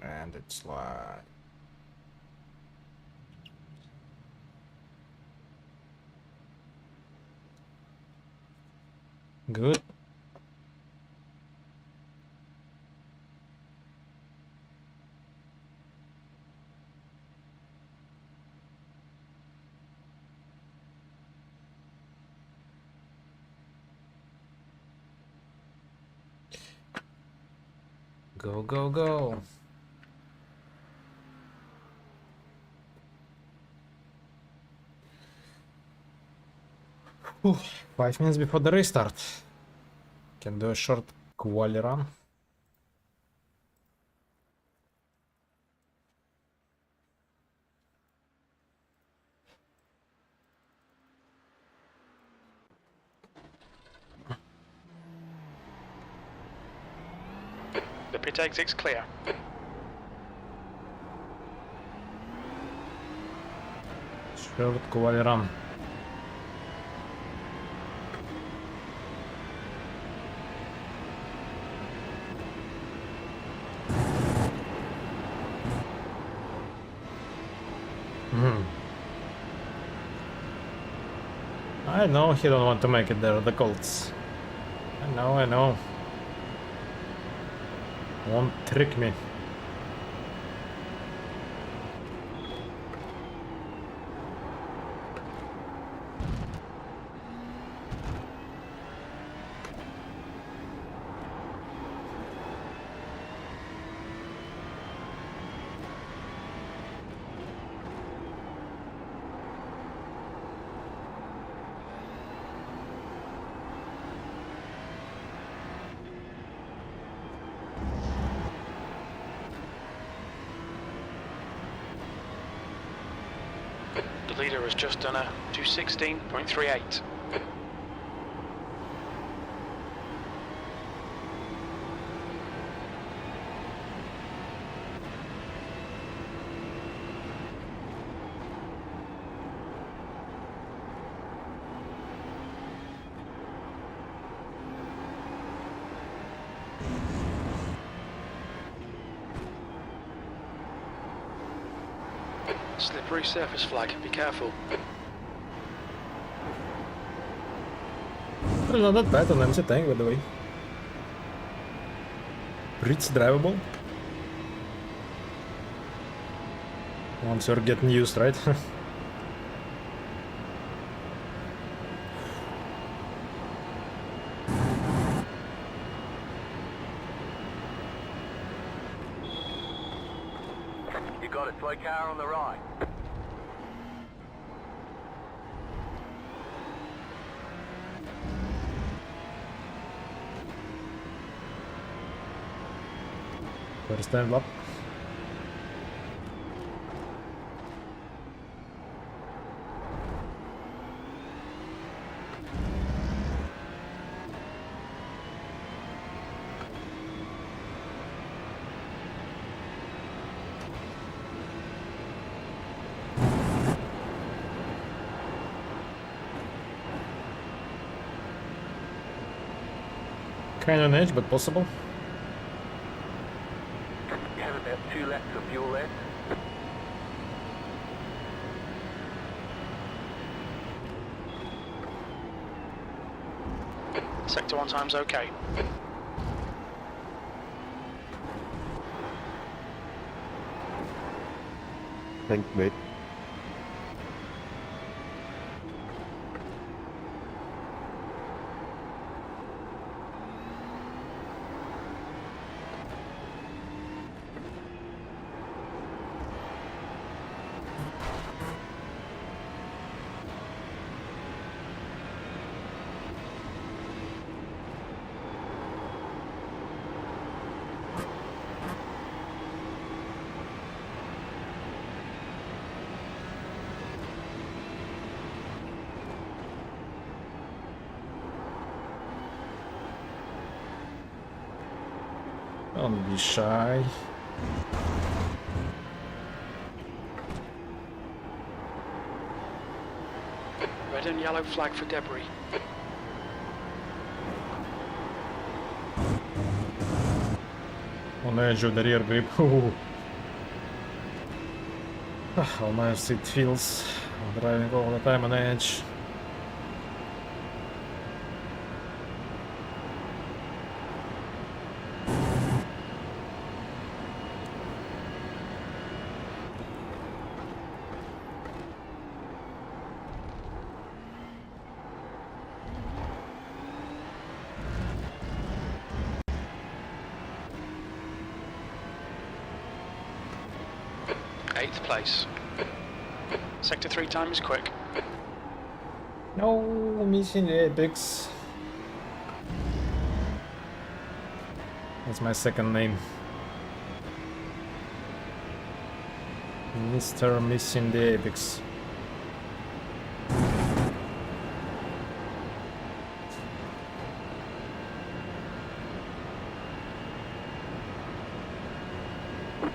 And it's live. Good. Go, go, go. Whew, 5 minutes before the restart. Can do a short quali run. The pit exit's clear. Short quali run. I know he don't want to make it there, the Colts. I know. Won't trick me. The leader has just done a 2:16.38. Slippery surface flag, be careful. Well, not that bad on MC Tank, by the way. Pretty drivable. Once you're getting used, right? You got a toy car on the right. First time up. Kind of an edge, but possible. You have about 2 laps of fuel left. Sector 1 time's okay. Thanks, mate. Don't be shy. Red and yellow flag for debris. On edge of the rear grip. Ooh. How nice it feels driving all the time on edge. Eighth place. Sector 3 time is quick. No, missing the apex. That's my second name. Mr. Missing the Apex.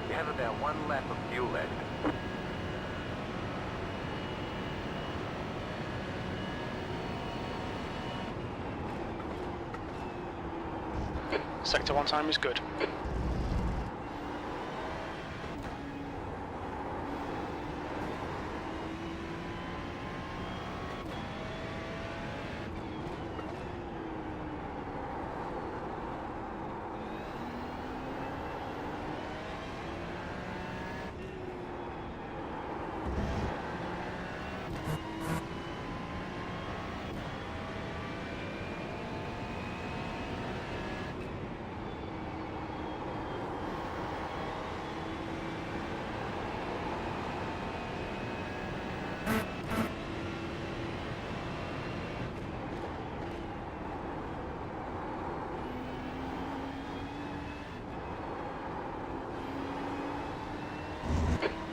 You have about 1 lap of fuel left. Sector 1 time is good.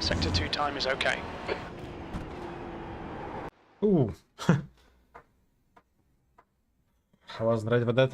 Sector 2 time is okay. Ooh. I wasn't ready for that.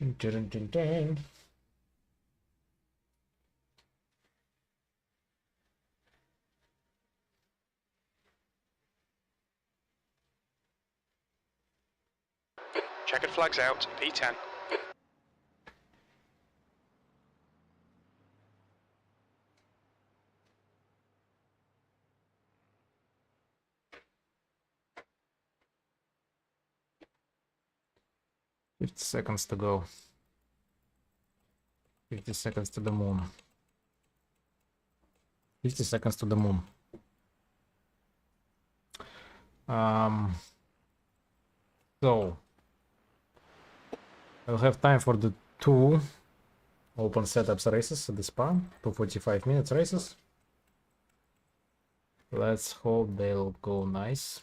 Dun, dun, dun, dun. Checkered flags out, P10. Fifty seconds to go. 50 seconds to the moon. 50 seconds to the moon. So I'll have time for the 2 open setups races at the spa, 2 45 minutes races. Let's hope they'll go nice.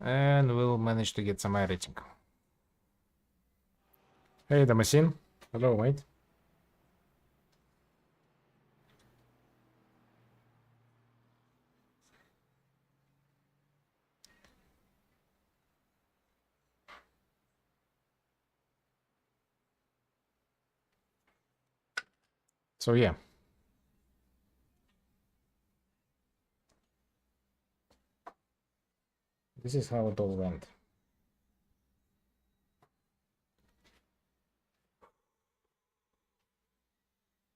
And we'll manage to get some iRacing. Hey, the machine. Hello, mate. So yeah. This is how it all went.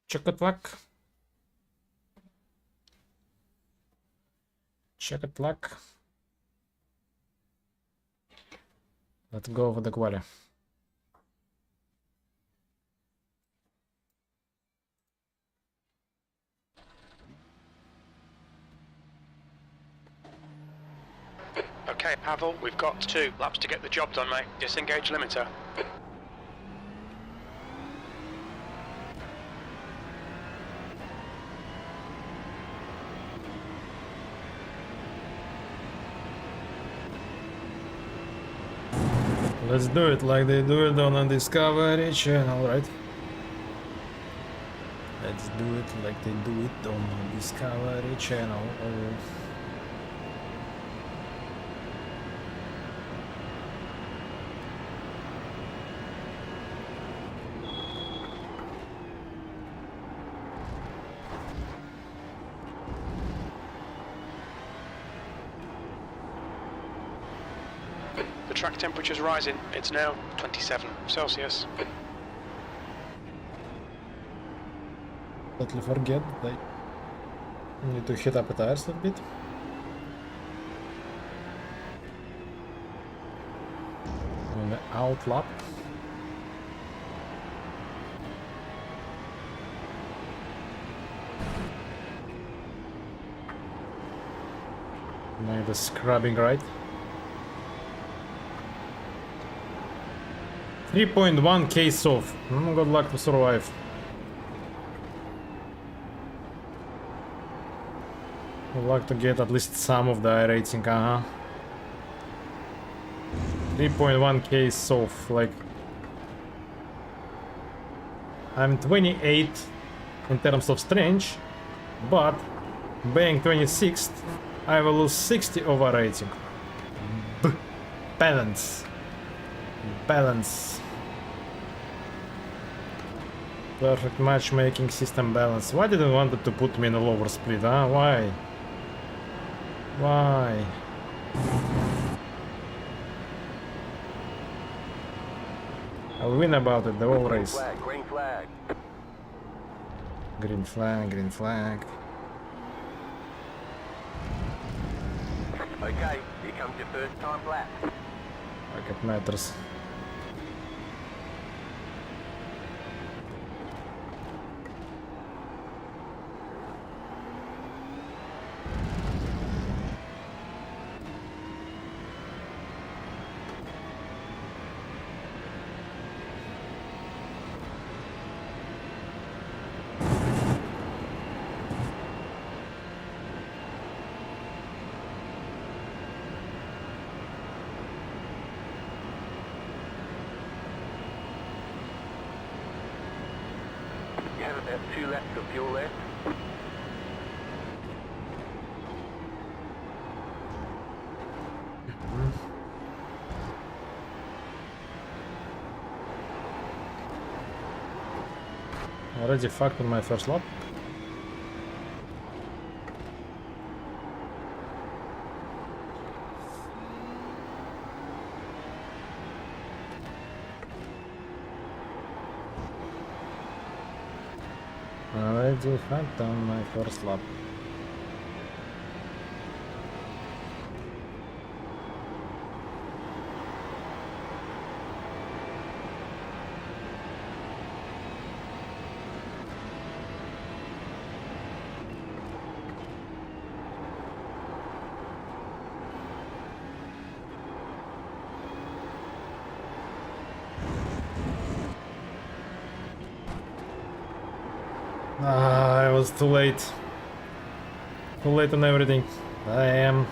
Check luck. Check luck. Let's go over the quali. Okay, Pavel, we've got 2 laps to get the job done, mate. Disengage limiter. Let's do it like they do it on a Discovery Channel, right? Let's do it like they do it on a Discovery Channel. Oh. The track temperature's rising. It's now 27 Celsius. Totally forget that I need to heat up the tires a little bit. On the out lap. Maybe the scrubbing right. 3.1 case off. Good luck to survive. Good luck to get at least some of the iRacing, 3.1 case off, like... I'm 28 in terms of strength, but being 26th, I will lose 60 over rating. Balance. Balance. Perfect matchmaking system balance. Why didn't want to put me in a lower split, huh? Why? Why? I'll win about it the whole race. Green flag. Green flag, green flag. Okay, here comes your first time lap. Like it matters. You have about 2 laps of fuel left. Already fucked on my first lap. Already fucked on my first lap. I was too late. Too late on everything. I am.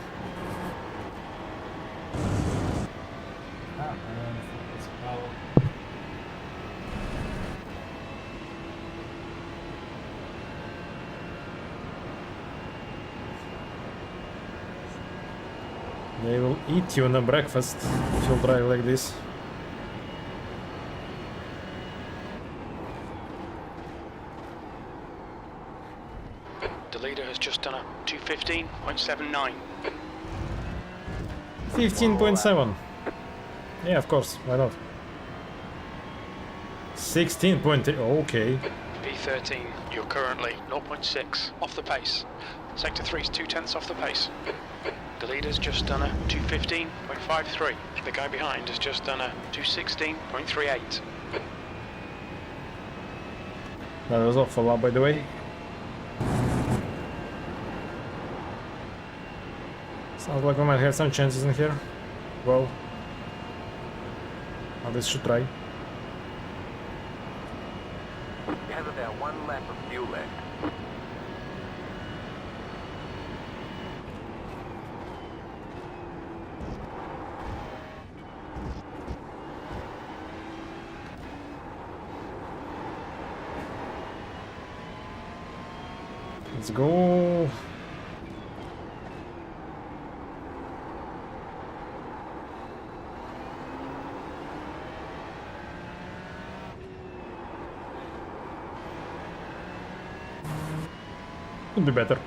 They will eat you on a breakfast if you drive like this. The leader has just done a 2:15.79. 15.7. Yeah, of course, why not? 16.8. Okay. V13, you're currently 0.6 off the pace. Sector 3's 0.2 off the pace. The leader's just done a 2:15.53. The guy behind has just done a 2:16.38. That was off a lot, by the way. Sounds like we might have some chances in here. Well, at least should try. You have about 1 lap of fuel left. Let's go. Could be better.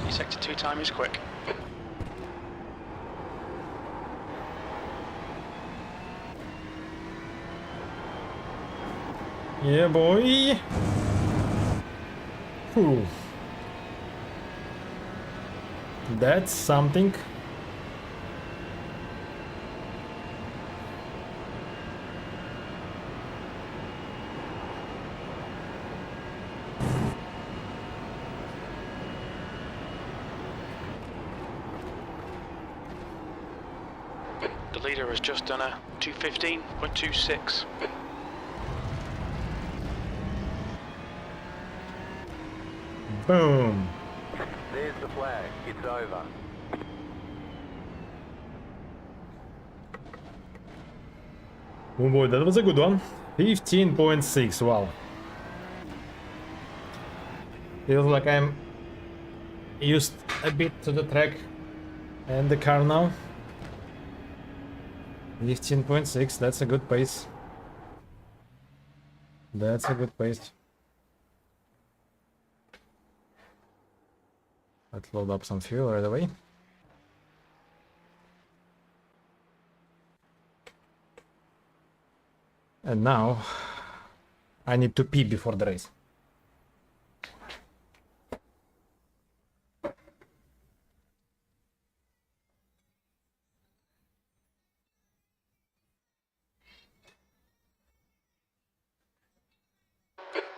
Sector 2 time is quick. Yeah, boy. Whew. That's something. The leader has just done a 2:15.26. Boom. There's the flag. It's over. Oh boy, that was a good one. 15.6, wow. Feels like I'm used a bit to the track and the car now. 15.6, that's a good pace. That's a good pace. Let's load up some fuel right away. And now I need to pee before the race.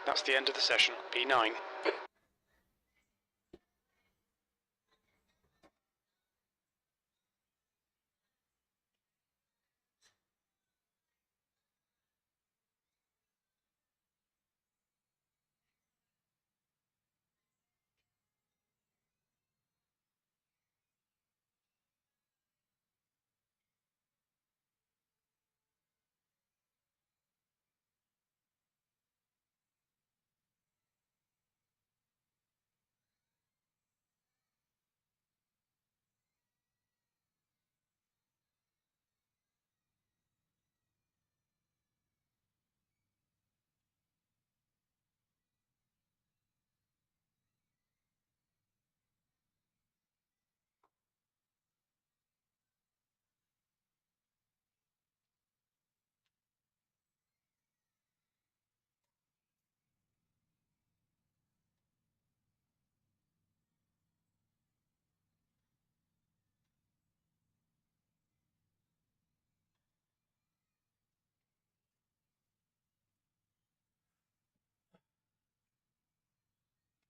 That's the end of the session. P9.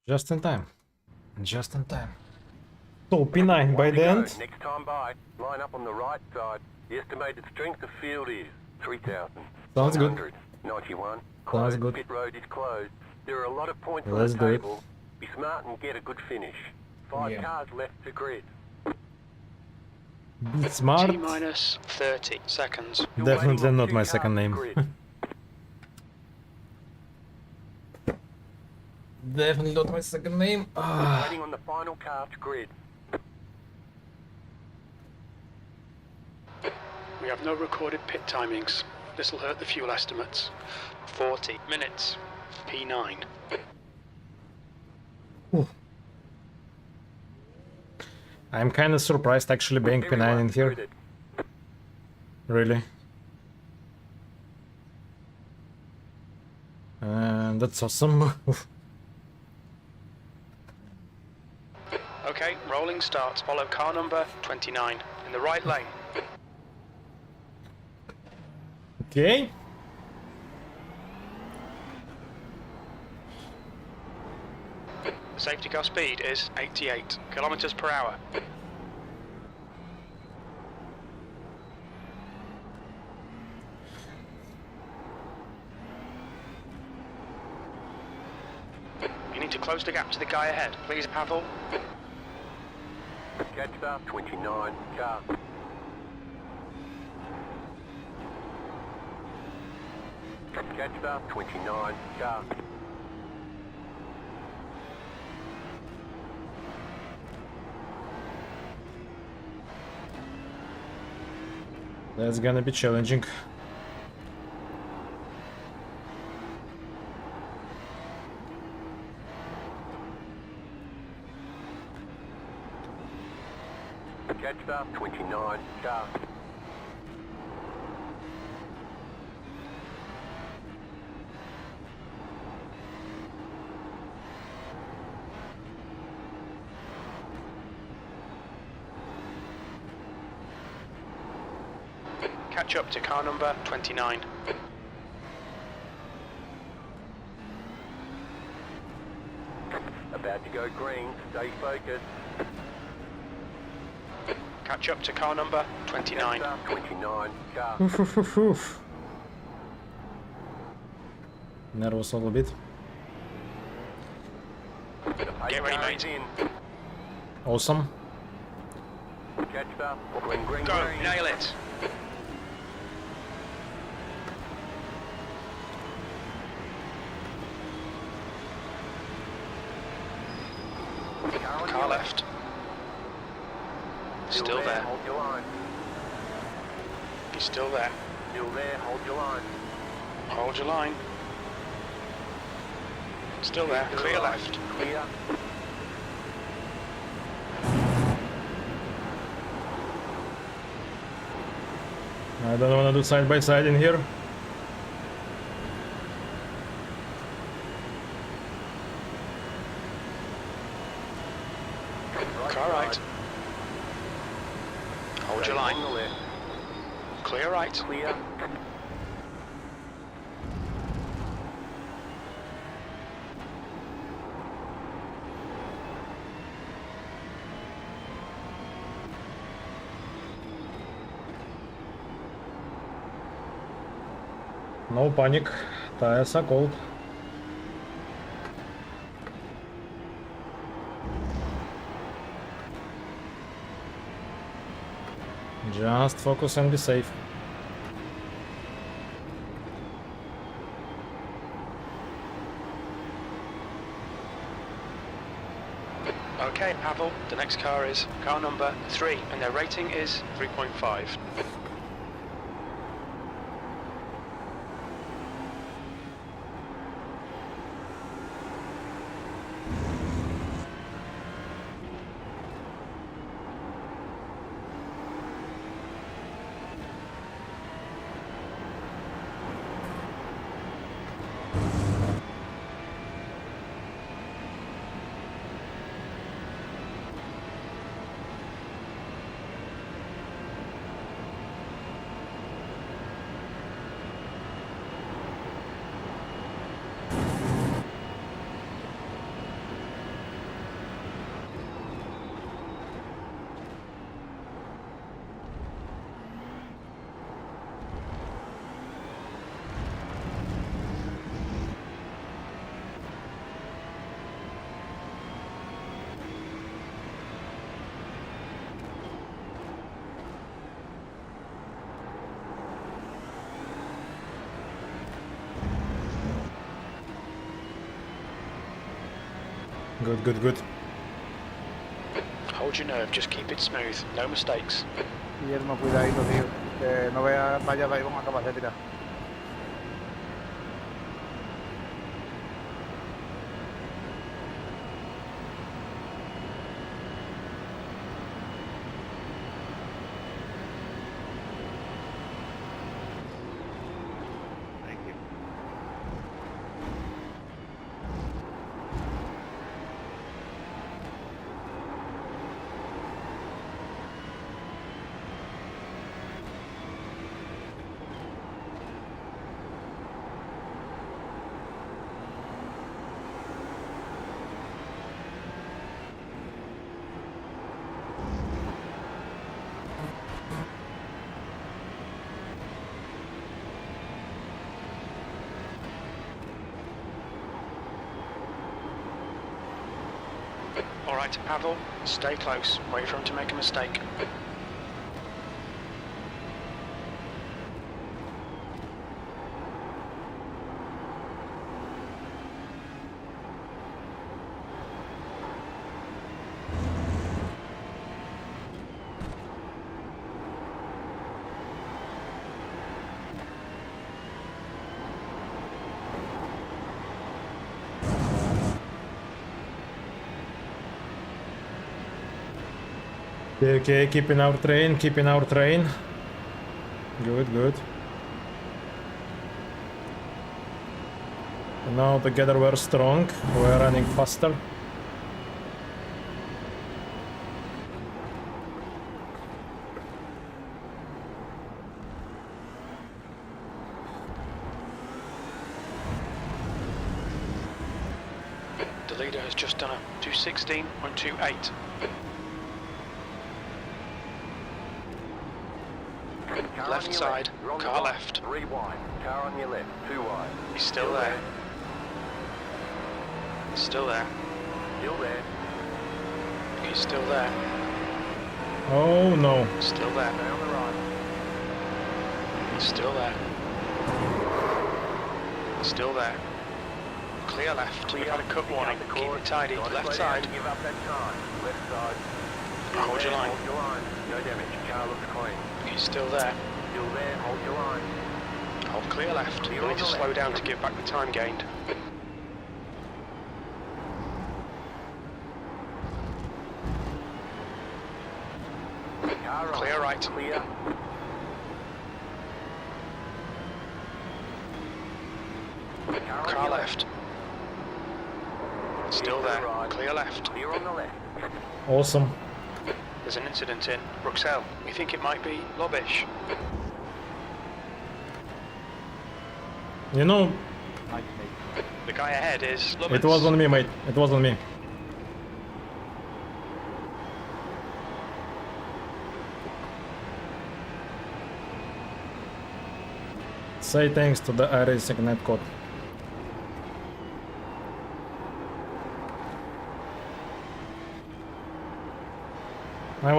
Just in time. Just in time. So P9 by One to the go. end. Next time by, line up on the right side. The estimated strength of field is 3,000. Sounds good. 91. Sounds Closed. good. Pit road is closed. There are a lot of points on Let's the do it. table. Be smart and get a good finish. 5 Yeah. cars left to grid. Be smart. T minus 30 seconds. Still Definitely waiting on not 2 my cars second to name. grid. Definitely not my second name. Waiting on the final car to grid. We have no recorded pit timings. This will hurt the fuel estimates. 40 minutes. P9. I'm kind of surprised actually being P9 in Everyone's here. gridded. Really. And that's awesome. Okay, rolling starts. Follow car number 29 in the right lane. Okay. The safety car speed is 88 kilometers per hour. need to close the gap to the guy ahead. Please, Pavel. Catch up, 29, car. Catch up, 29, car. That's gonna be challenging. Catch up, 29, car. Catch up to car number 29. About to go green, stay focused. Catch up to car number 29. Catch up, 29, car. Oof, oof, oof, oof. Nervous a little bit. Get ready, mate. In. Awesome. Catch up, green, green, Go, green. nail it. Car left. Still there. Hold your line. He's still there. Still there, hold your line. Hold your line. Still there. Still Clear right. left. Clear. I don't wanna do side by side in here. Car right. Hold your line. On the left. Clear right. Clear. No panic. Tires are cold. Just focus and be safe. Okay, Pavel, the next car is car number 3, and their rating is 3.5. Good, good, good. Hold your nerve, just keep it smooth, no mistakes. Guillermo, cuidadito, tío. Que no vayas ahí con acabas de tirar. right, Pavel. Stay close. Wait for him to make a mistake. Okay, keeping our train, keeping our train. Good, good. And now together we're strong, we're running faster. The leader has just done a 2:16.28. Left side, car left. 3 wide. Car on your left. 2 wide. He's still there. He's still there. Still there. He's still there. Oh no. Still there. Stay on the right. Still there. Still there. Clear left. We've had a cut warning. Keep it tidy. Left side. Give up that time. Left side. Hold your line. Hold your line. No damage. Car looks clean. He's still there. Still there. Hold your line. Hold clear left. You need to slow down to give back the time gained. Car right. Clear right. Clear. Car left. Still there. Clear left. Clear on the left. Awesome. There's an incident in Bruxelles. We think it might be Lobbish. You know, The guy ahead is Lubitz. it wasn't me, mate. It wasn't me. Say thanks to the iRacing netcode. I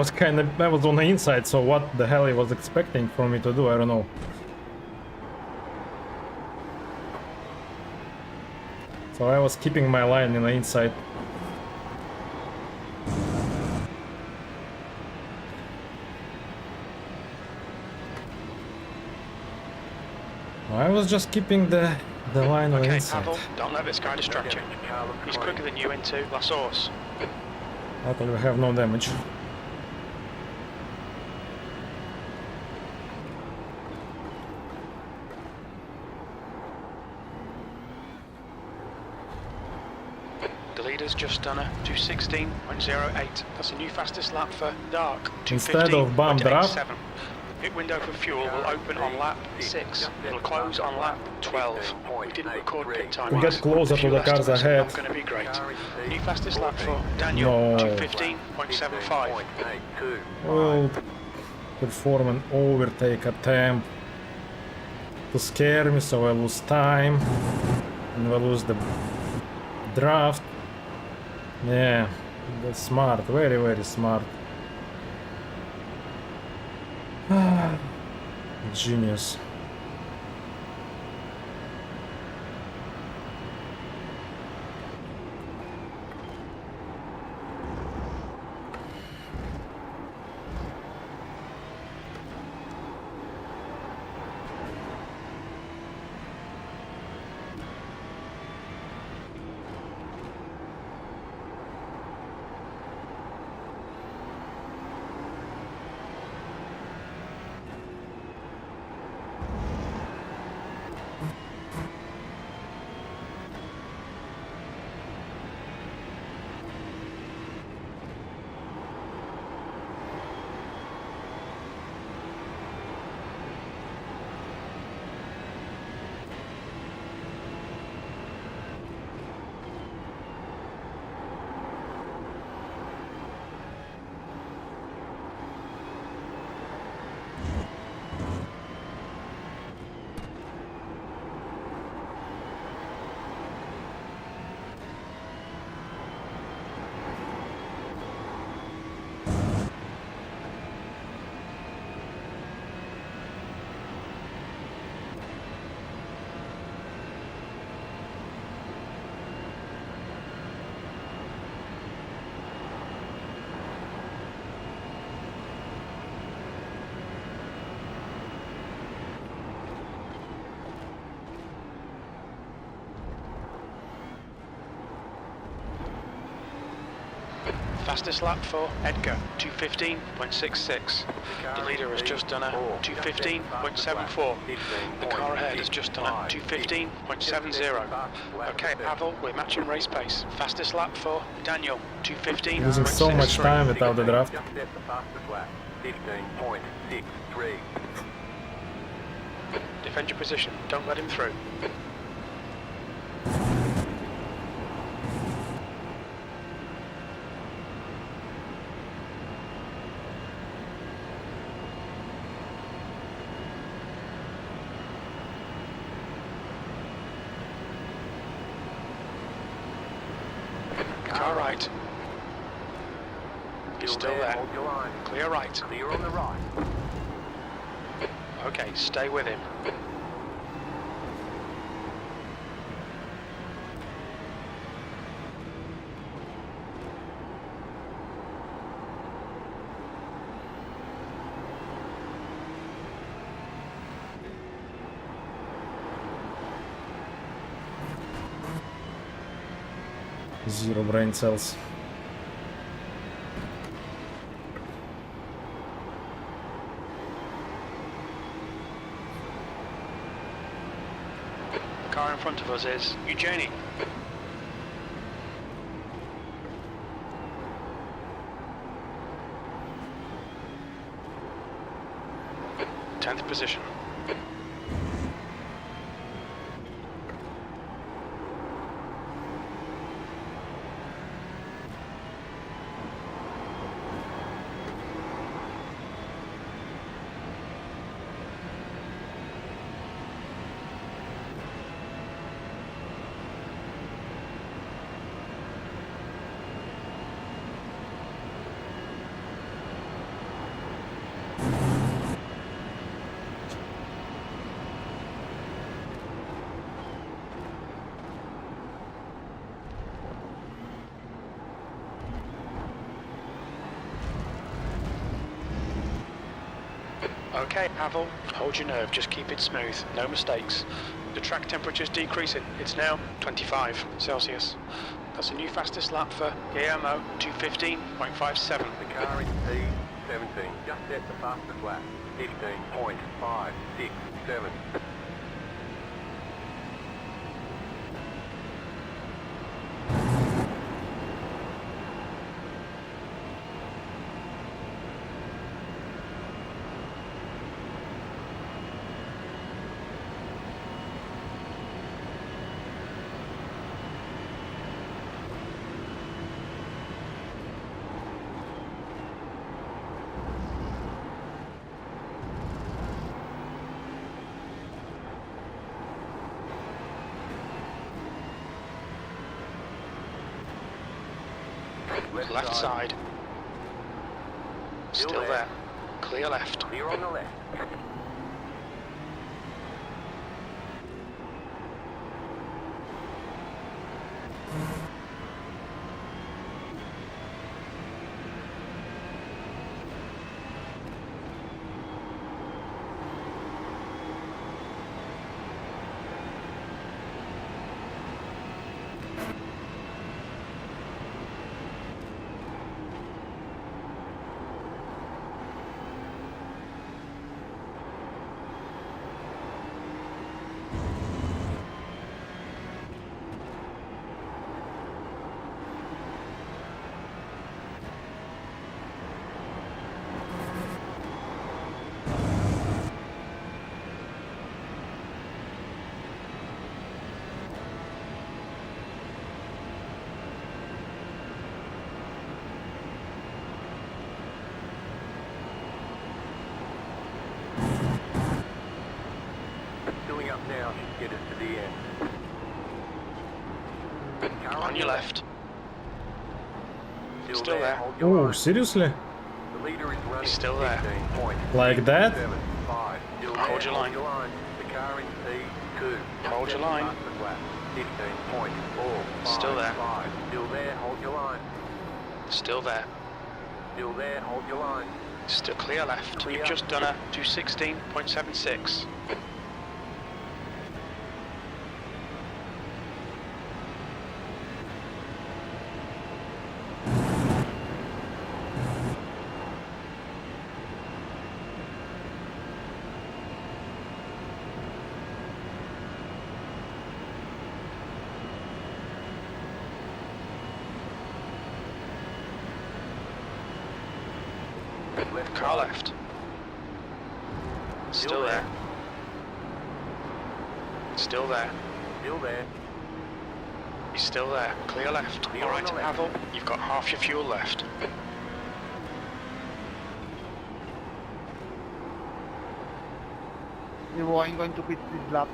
was on the inside, so what the hell he was expecting from me to do, I don't know. So I was keeping my line in the inside. I was just keeping the line on the Okay, inside. Pavel, don't let this guy distract you. He's quicker than you into La Source. Luckily we have no damage. The leader's just done a 2:16.08. That's a new fastest lap for Dark. Instead of bumped up. 2:15.87. Pit window for fuel will open on lap 6. It'll close on lap 12. We didn't record pit time. We get closer to the cars ahead. Not going to be great. New fastest lap for Daniel. No. 2:15.75. We'll perform an overtake attempt to scare me, so I lose time and we'll lose the draft. Yeah, that's smart, very, very smart. Genius. Fastest lap for Edgar, 2:15.66. The leader has just done a 2:15.74. The car ahead has just done a 2:15.70. Okay, Pavel, we're matching race pace. Fastest lap for Daniel, 2:15.63. Losing so much time without the draft. Just set the fastest lap. 15.63. Defend your position, don't let him through. Car right. Still there. Hold your line. Clear right. Clear on the right. Okay, stay with him. Zero brain cells. The car in front of us is Eugenie. Tenth position. Okay, Pavel, hold your nerve, just keep it smooth, no mistakes. The track temperature's decreasing, it's now 25 Celsius. That's a new fastest lap for Guillermo, 2:15.57. The car in P17. Just set the fastest lap. 15.567. Left side. Still there. Clear left. Clear on the left. Filling up now should get us to the end. Car On your left. Still there. Hold your Oh, line. seriously? The leader is running. He's still there. 15.75. Like that? Still Hold there. your line. The car in P2. Hold your line. 15.4. Still there. Still there. Hold your line. Still there. Still there. Hold your line. Still clear left. Clear. You've just done a 2:16.76. Left Car side. left. Still there. Still there. Still there. He's still there. Clear left. Clear All on right, the left. Pavel, you've got half your fuel left. I'm going to pit this lap.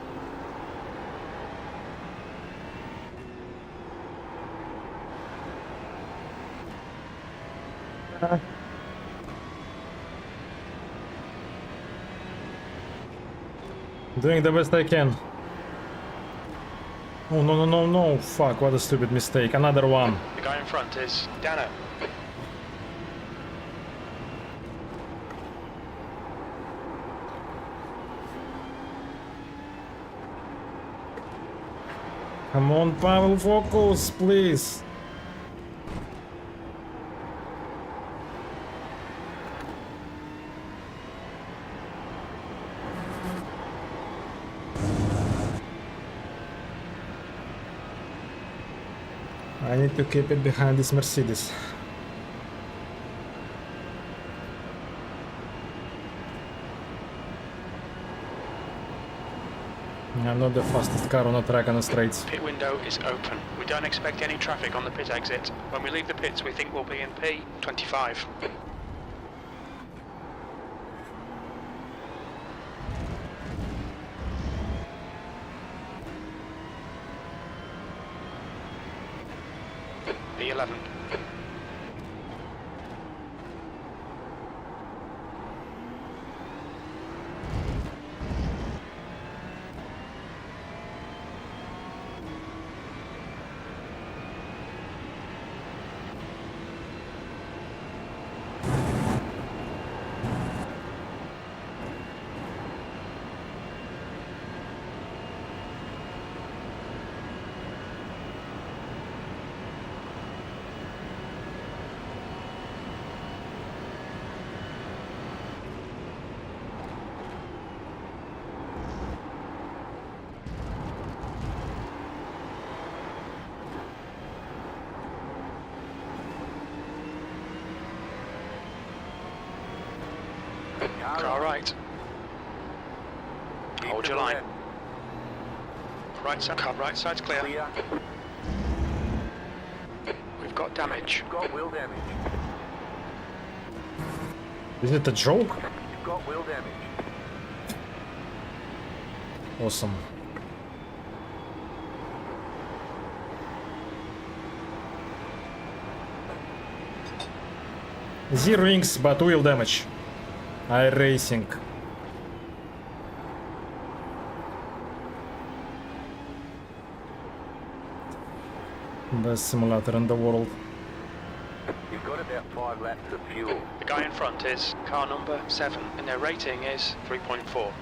Doing the best I can. Oh no no no no! Fuck! What a stupid mistake! Another one. The guy in front is Dano. Come on, Pavel, focus, please. I need to keep it behind this Mercedes. I'm not the fastest car on the track on the straights. Pit window is open. We don't expect any traffic on the pit exit. When we leave the pits, we think we'll be in P25. P11. Car right. Keep Hold to your the line. left. Right side, car right side's clear. Clear. We've got damage. You've got wheel damage. Is it a joke? You've got wheel damage. Awesome. Zero inks, but wheel damage. iRacing. Best simulator in the world. You've got about 5 laps of fuel. The guy in front is car number 7, and their rating is 3.4.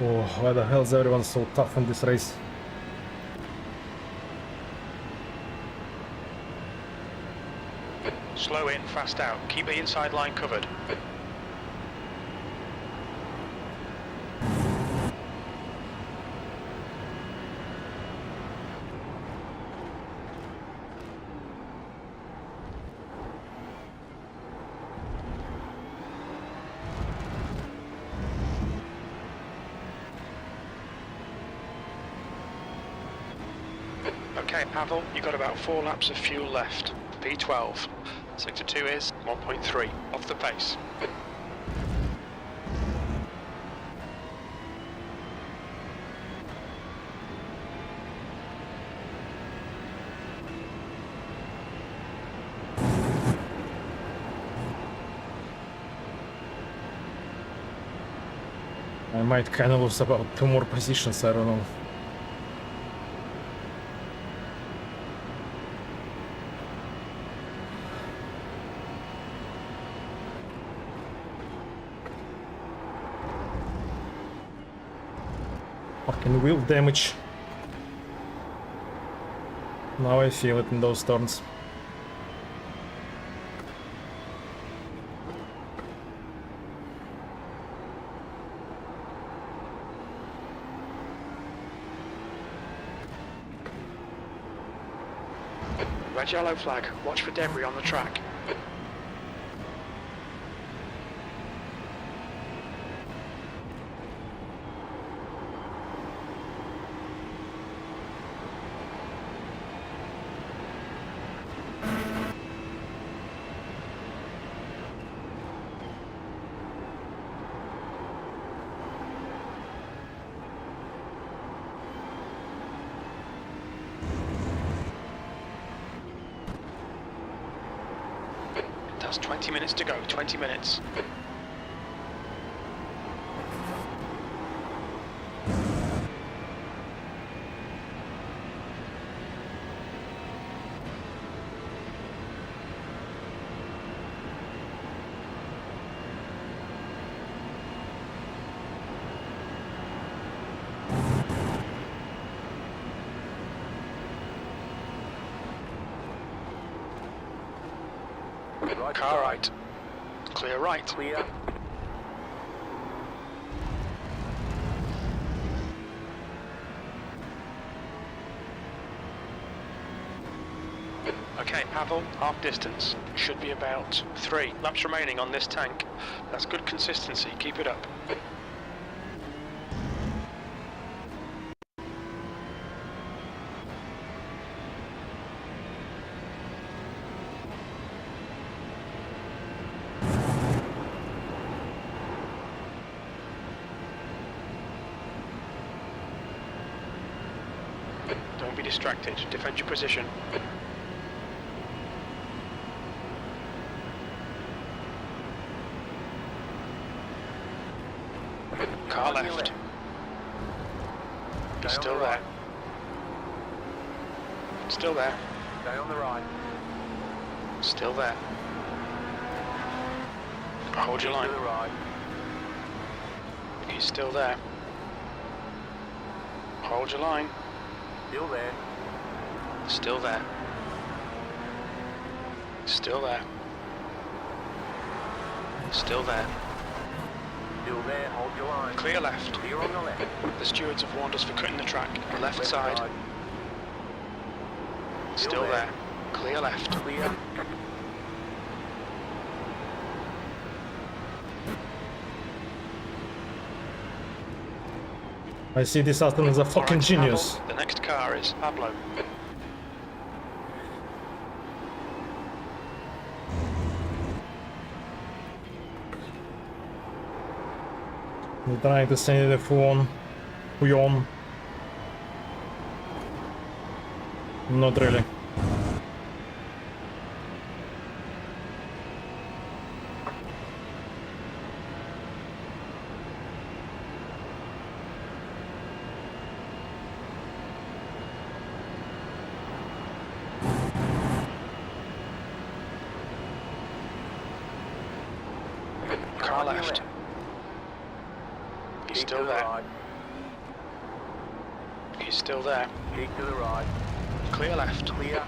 Oh, why the hell is everyone so tough in this race? Slow in, fast out. Keep the inside line covered. Okay, Pavel, you've got about 4 laps of fuel left. P12. Sector 2 is 1.3, off the pace. I might kind of lose about 2 more positions, I don't know. Fucking wheel damage. Now I feel it in those turns. Red yellow flag. Watch for debris on the track. That's 20 minutes to go, 20 minutes. Car right. Clear right. Clear. Okay, Pavel, half distance. Should be about 3 laps remaining on this tank. That's good consistency, keep it up. Don't be distracted, defend your position. Car left. He's still there. Still there. Stay on the right. Still there. Hold your line. To the right. He's still there. Hold your line. Still there. Still there. Still there. Still there. Still there. Hold your line. Clear left. Clear on the left. The stewards have warned us for cutting the track. Left side. Still there. Clear left. Clear. I see this Aston is a fucking Alright, genius. Pablo, the next car is Pablo. He's trying to say the phone. Huyon. Not really. Car left. He's still there. He's still there. Keep to the right. Clear left. Clear.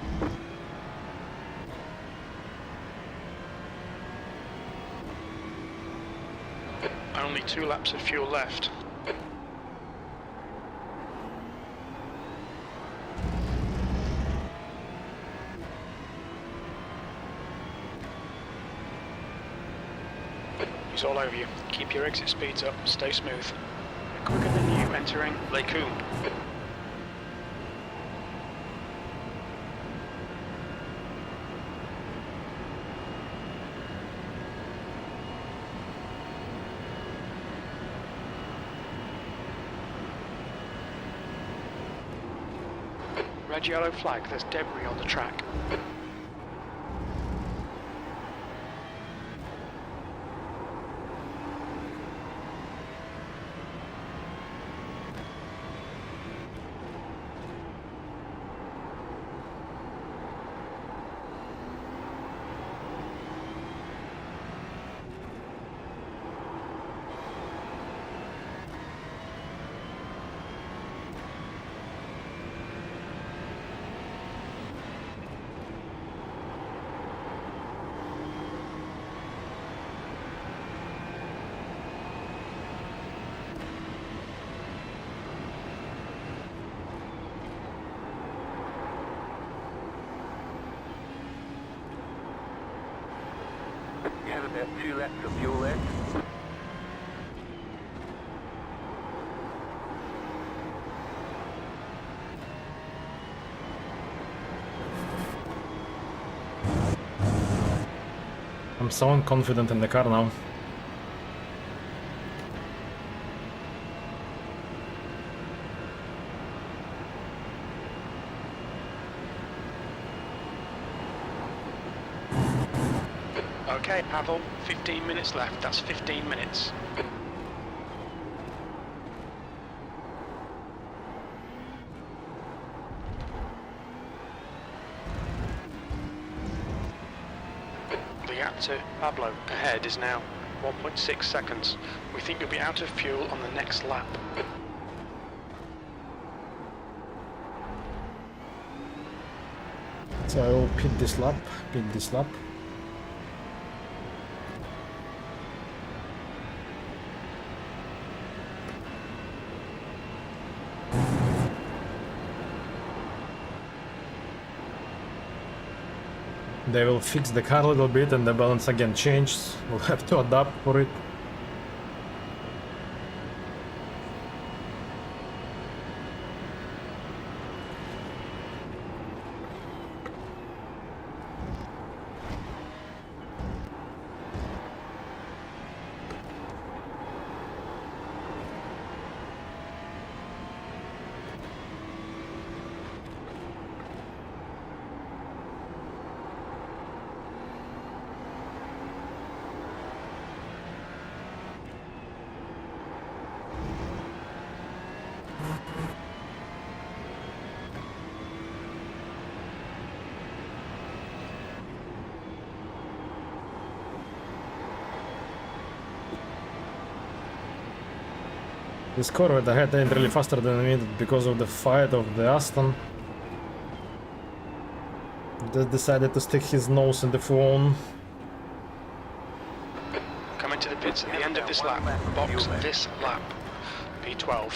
Only 2 laps of fuel left. He's all over you. Keep your exit speeds up. Stay smooth. Quicker than you entering Lake Coombe. Red yellow flag, there's debris on the track. about 2 laps of fuel left. I'm so confident in the car now. Okay, Pavel, 15 minutes left. That's 15 minutes. The gap to Pablo ahead is now 1.6 seconds. We think you'll be out of fuel on the next lap. So I will pit this lap, They will fix the car a little bit and the balance again changes. We'll have to adapt for it. This Corvette ahead ain't really faster than I needed because of the fight of the Aston. Just decided to stick his nose in the phone. Coming to the pits at the end of this lap. Box this lap. P12.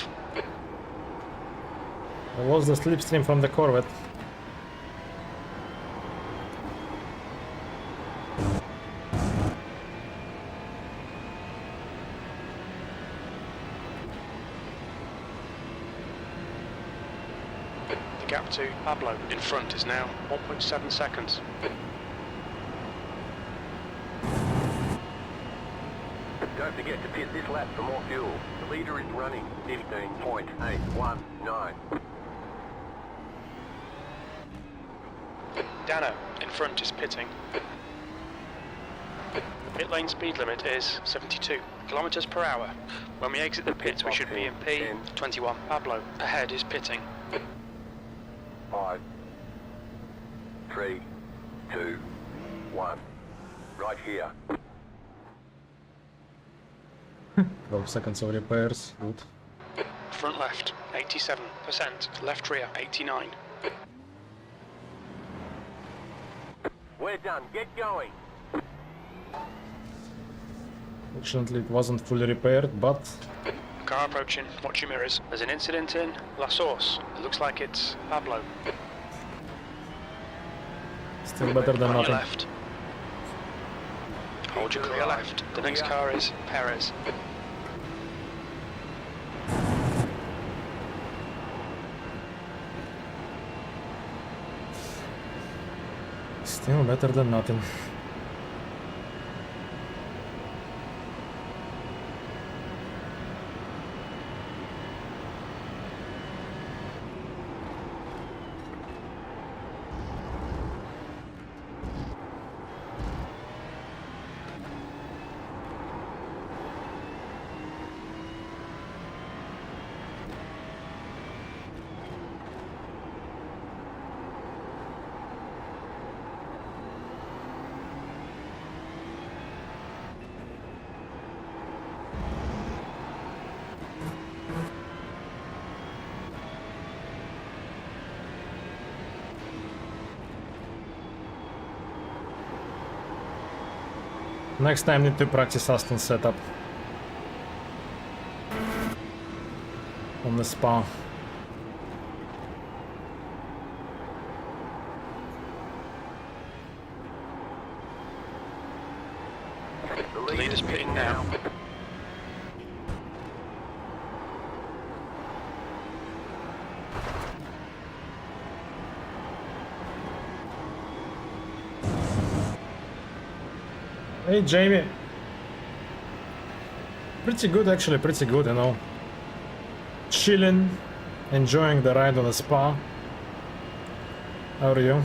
I lost the slipstream from the Corvette. The gap to Pablo in front is now 1.7 seconds. Don't forget to pit this lap for more fuel. The leader is running 15.819. Dano in front is pitting. The pit lane speed limit is 72 kilometers per hour. When we exit the pits, we should be in P21. Pablo ahead is pitting. 5, 3, 2, 1. Right here. 12 seconds of repairs, good. Front left, 87%. Left rear, 89. We're done. Get going. Fortunately it wasn't fully repaired, but Car approaching, watch your mirrors. There's an incident in La Source. It looks like it's Pablo. still better than On your nothing. left. Hold your clear left. The next car is Perez. Still better than nothing. Next time need to practice Aston setup on the spa. Hey Jamie. Pretty good actually, pretty good, you know. Chilling, enjoying the ride on the spa. How are you?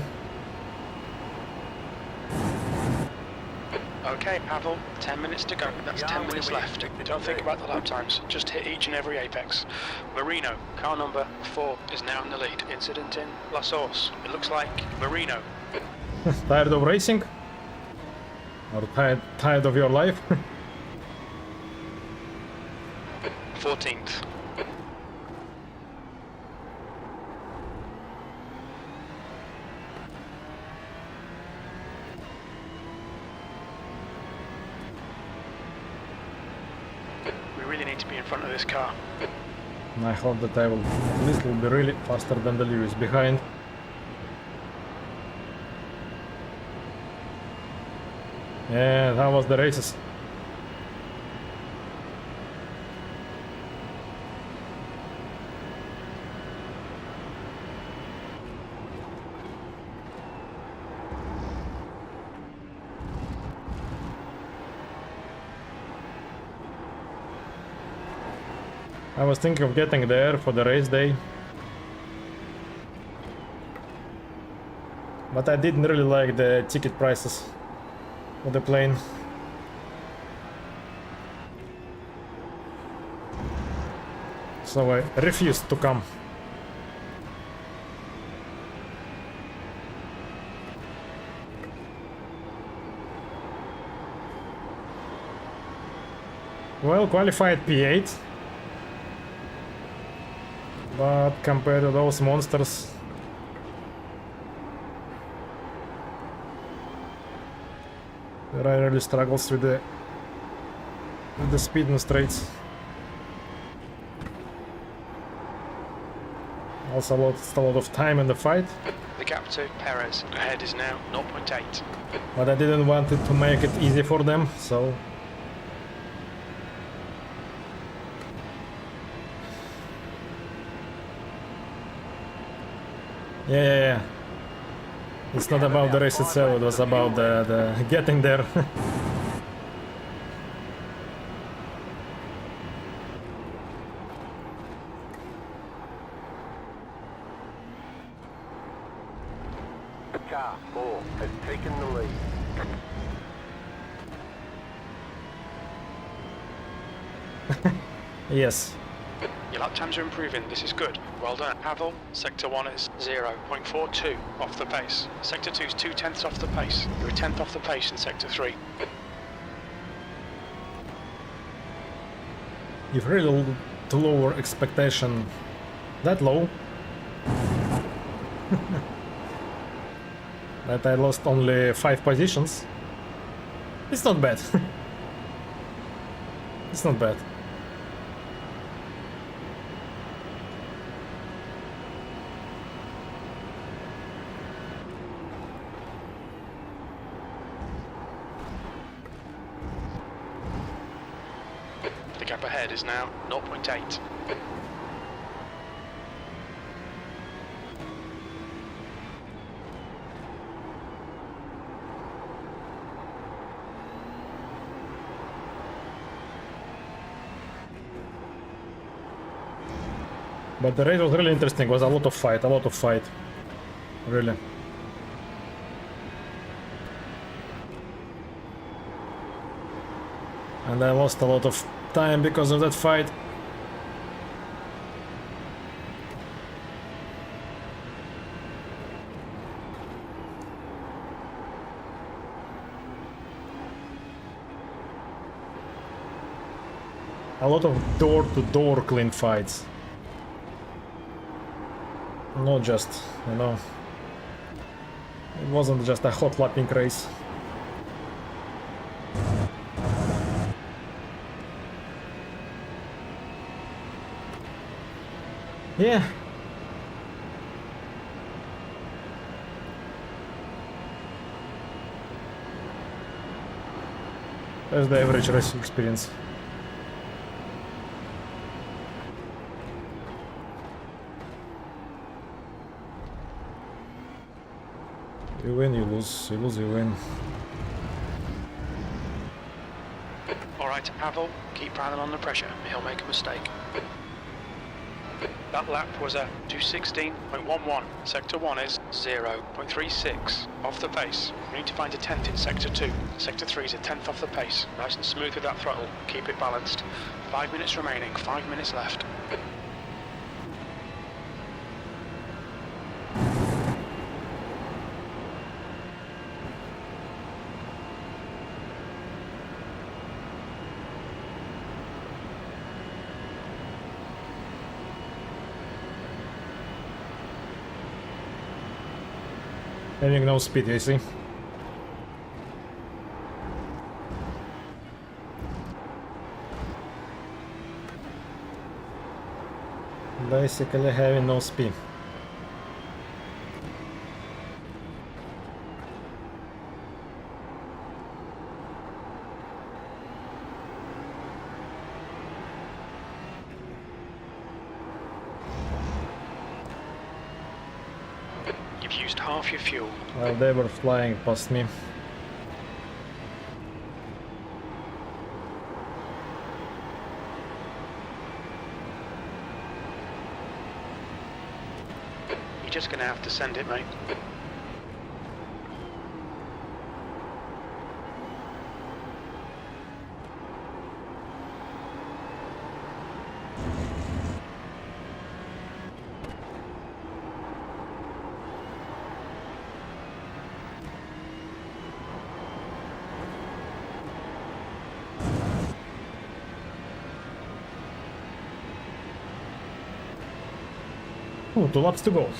Okay, Pavel, 10 minutes to go. That's 10 minutes left. Don't think about the lap times. Just hit each and every apex. Marino, car number 4, is now in the lead. Incident in La Source. It looks like Marino. Tired of racing? Or tired of your life? 14th. We really need to be in front of this car. I hope that I will at least will be really faster than the Lewis behind. Yeah, how was the races? I was thinking of getting there for the race day, but I didn't really like the ticket prices for the plane. So I refused to come. Well, qualified P8. But compared to those monsters, I really struggles with the speed and straights. Also lost a lot of time in the fight. The gap to Perez ahead is now 0.8. But I didn't want it to make it easy for them, so... Yeah. It's not about the race itself, it was about the getting there. Car 4 has taken the lead. Yes. Your lap times are improving, this is good. Well done. Pavel, Sector 1 is 0.42 off the pace. Sector 2 is 2/10 off the pace. You're a 10th off the pace in Sector 3. You've really to lower expectation that low. That I lost only 5 positions. It's not bad. It's not bad. The gap ahead is now 0.8. But the race was really interesting, was a lot of fight. Really. And I lost a lot of time because of that fight. A lot of door-to-door clean fights. Not just, you know, it wasn't just a hot lapping race. Yeah. That's the average racing experience. You win, you lose, you win. Alright, Pavel, keep Brandon on the pressure. He'll make a mistake. That lap was a 2:16.11. Sector 1 is 0.36 off the pace. We need to find a 10th in Sector 2. Sector 3 is a 10th off the pace. Nice and smooth with that throttle. Keep it balanced. 5 minutes remaining, 5 minutes left. Having no speed, you see. Basically having no speed. You've used half your fuel. Well, they were flying past me. You're just gonna have to send it, mate. Oh, 2 laps to go.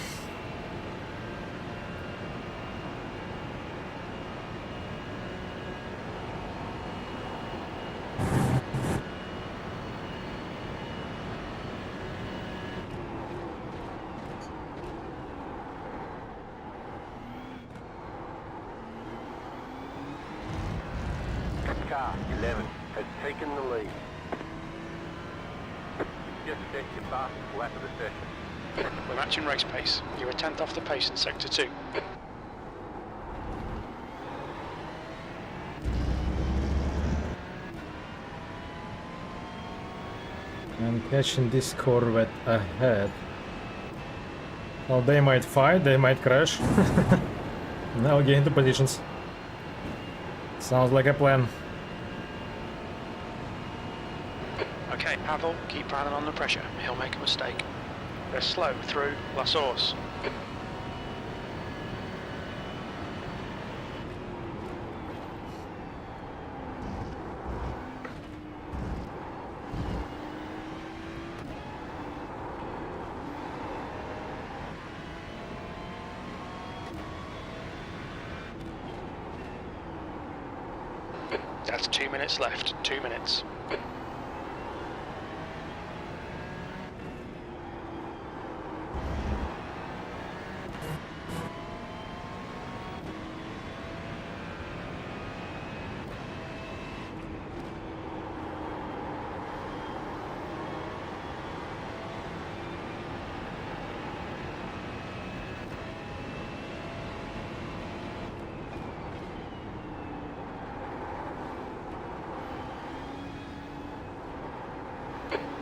Car 11 has taken the lead. You've just set your fastest lap of the session. We're matching race pace. You're a 10th off the pace in Sector 2. I'm catching this Corvette ahead. Well, they might fight, they might crash. Now get into positions. Sounds like a plan. Okay, Pavel, keep Brandon on the pressure. He'll make a mistake. They're slow through La Source. That's 2 minutes left. 2 minutes.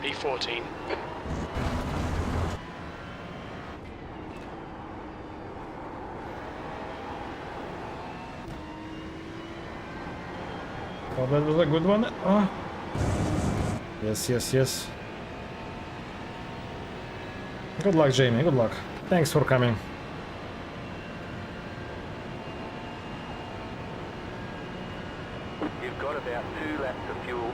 P14. Oh, that was a good one. Oh. Yes, yes, yes. Good luck, Jamie. Good luck. Thanks for coming. You've got about 2 laps of fuel.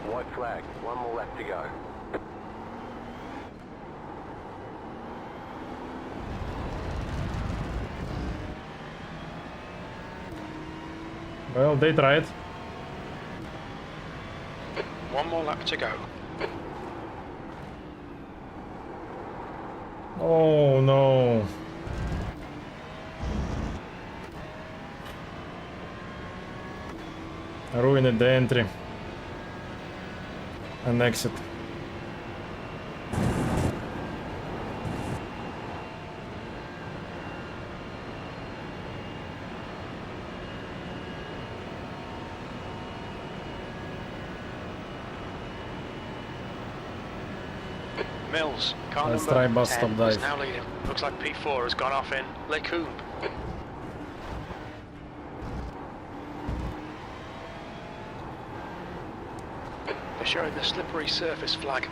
White flag, 1 more lap to go. Well, they tried. 1 more lap to go. Oh no. Ruined the entry and exit. Mills, car Let's number try bus 10 stop is dive. now leading. Looks like P4 has gone off in Le Coombe. They're showing the slippery surface flag.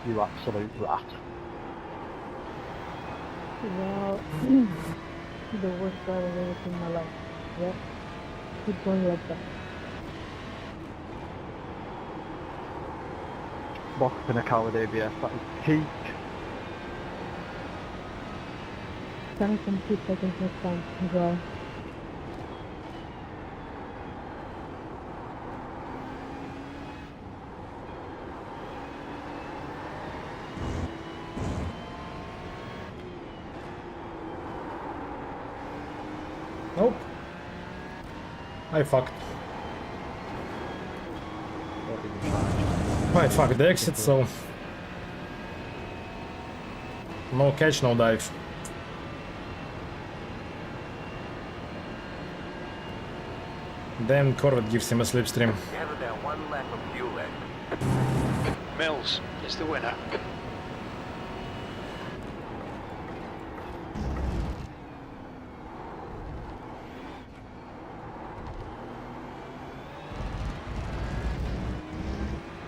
You absolute rat. Wow. The worst car I've ever seen in my life. Yeah. Keep going like that. Boxing a car with ABS, that is peak. Trying some 2 seconds next time as well. Nope. I fucked. I fucked the exit, so no catch, no dive. Then Corvette gives him a slipstream. You have about 1 lap of fuel left. Mills is the winner.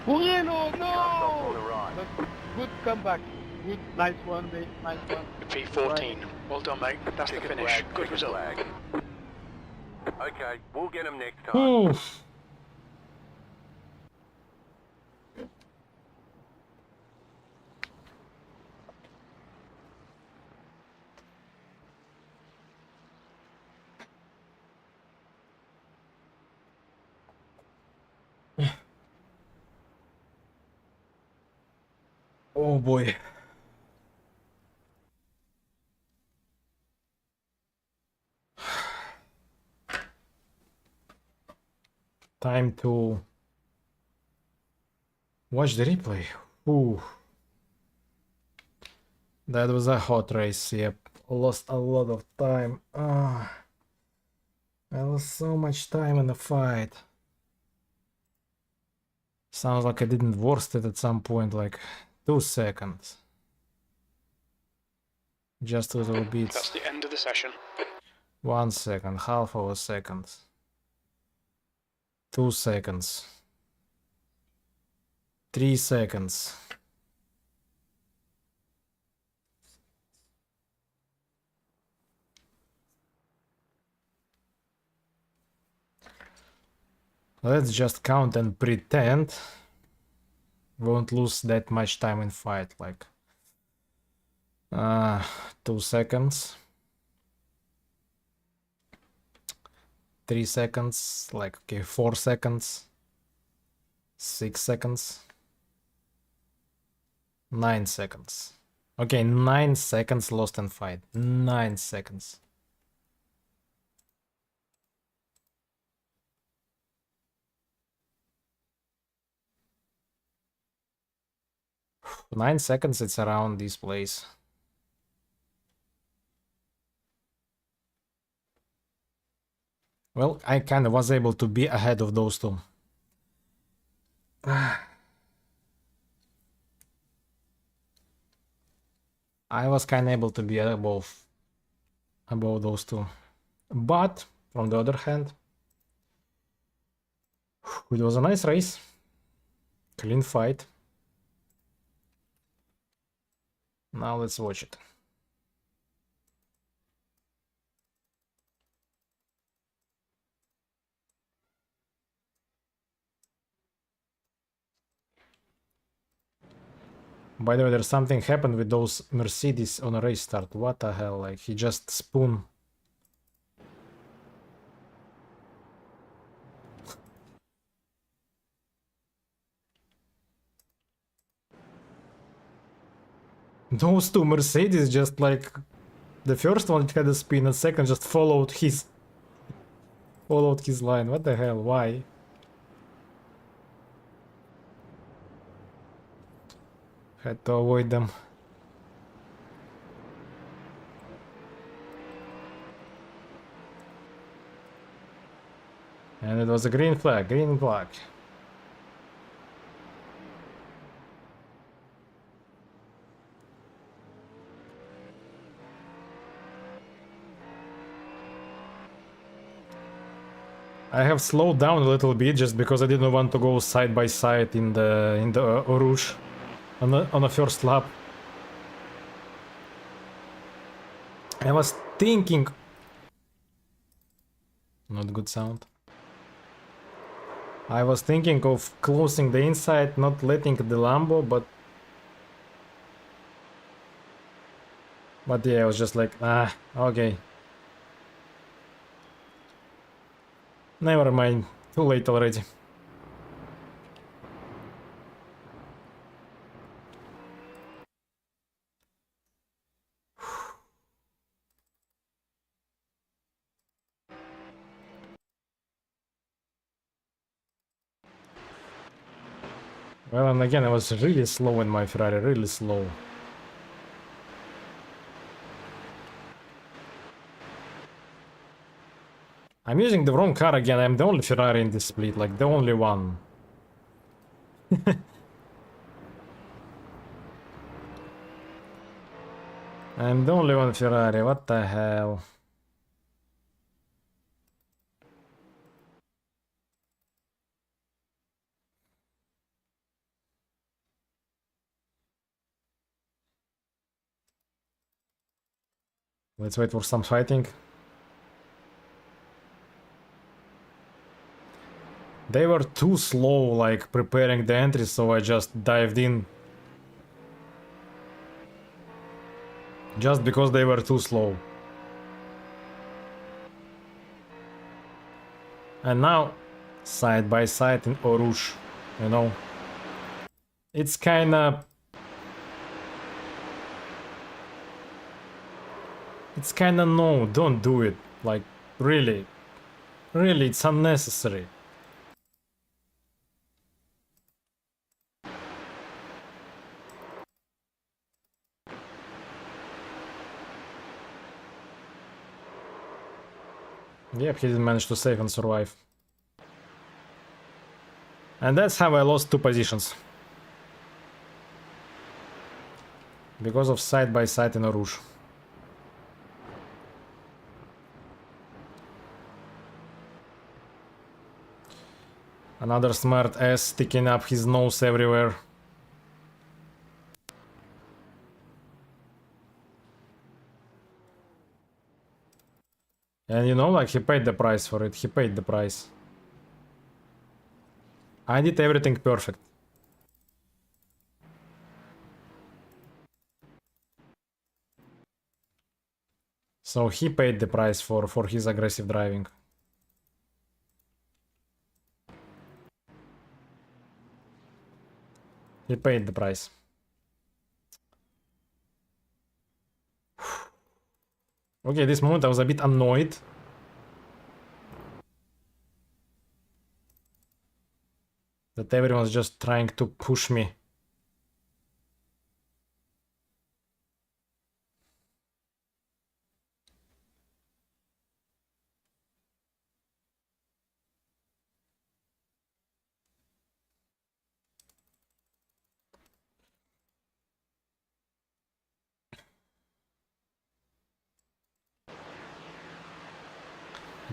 Bueno, Stop on no! the right. Good comeback. Good, nice one, mate. Nice one. P14. Well done, mate. That's the Ticket finish. flag, Good ticket result. flag. Okay, we'll get them next time. Oof. Oh boy. Time to watch the replay. Ooh. That was a hot race, yep. Lost a lot of time. I lost so much time in the fight. Sounds like I didn't worst it at some point, like 2 seconds. Just a little bit. That's the end of the session. 1 second, half of a second. 2 seconds. 3 seconds. Let's just count and pretend we won't lose that much time in fight, like 2 seconds, 3 seconds, like okay, 4 seconds, 6 seconds, 9 seconds. Okay, 9 seconds lost in fight. 9 seconds. Nine seconds, it's around this place. Well, I kind of was able to be ahead of those two. I was kind of able to be above those two. But, from the other hand, it was a nice race. Clean fight. Now let's watch it. By the way, there's something happened with those Mercedes on a race start. What the hell? Like, he just spun. Those two Mercedes just like... The first one had a spin, and second just followed his line. What the hell? Why? Had to avoid them. And it was a green flag, green flag. I have slowed down a little bit just because I didn't want to go side by side in the Rouge on the first lap. I was thinking, not good sound. I was thinking of closing the inside, not letting the Lambo, but yeah, I was just like, ah, okay. Never mind, too late already. Well, and again, I was really slow in my Ferrari, really slow. I'm using the wrong car again. I'm the only Ferrari in this split, like the only one. I'm the only one Ferrari, what the hell? Let's wait for some fighting. They were too slow, like, preparing the entry, so I just dived in. Just because they were too slow. And now, side by side in Eau Rouge, you know. It's kinda... It's kinda no, don't do it. Like, really. Really, it's unnecessary. Yep, he didn't manage to save and survive. And that's how I lost 2 positions. Because of side by side in a Rouge. Another smart ass sticking up his nose everywhere. And you know, like, he paid the price for it. He paid the price. I did everything perfect. So he paid the price for his aggressive driving. He paid the price. Okay, this moment I was a bit annoyed. That everyone's just trying to push me.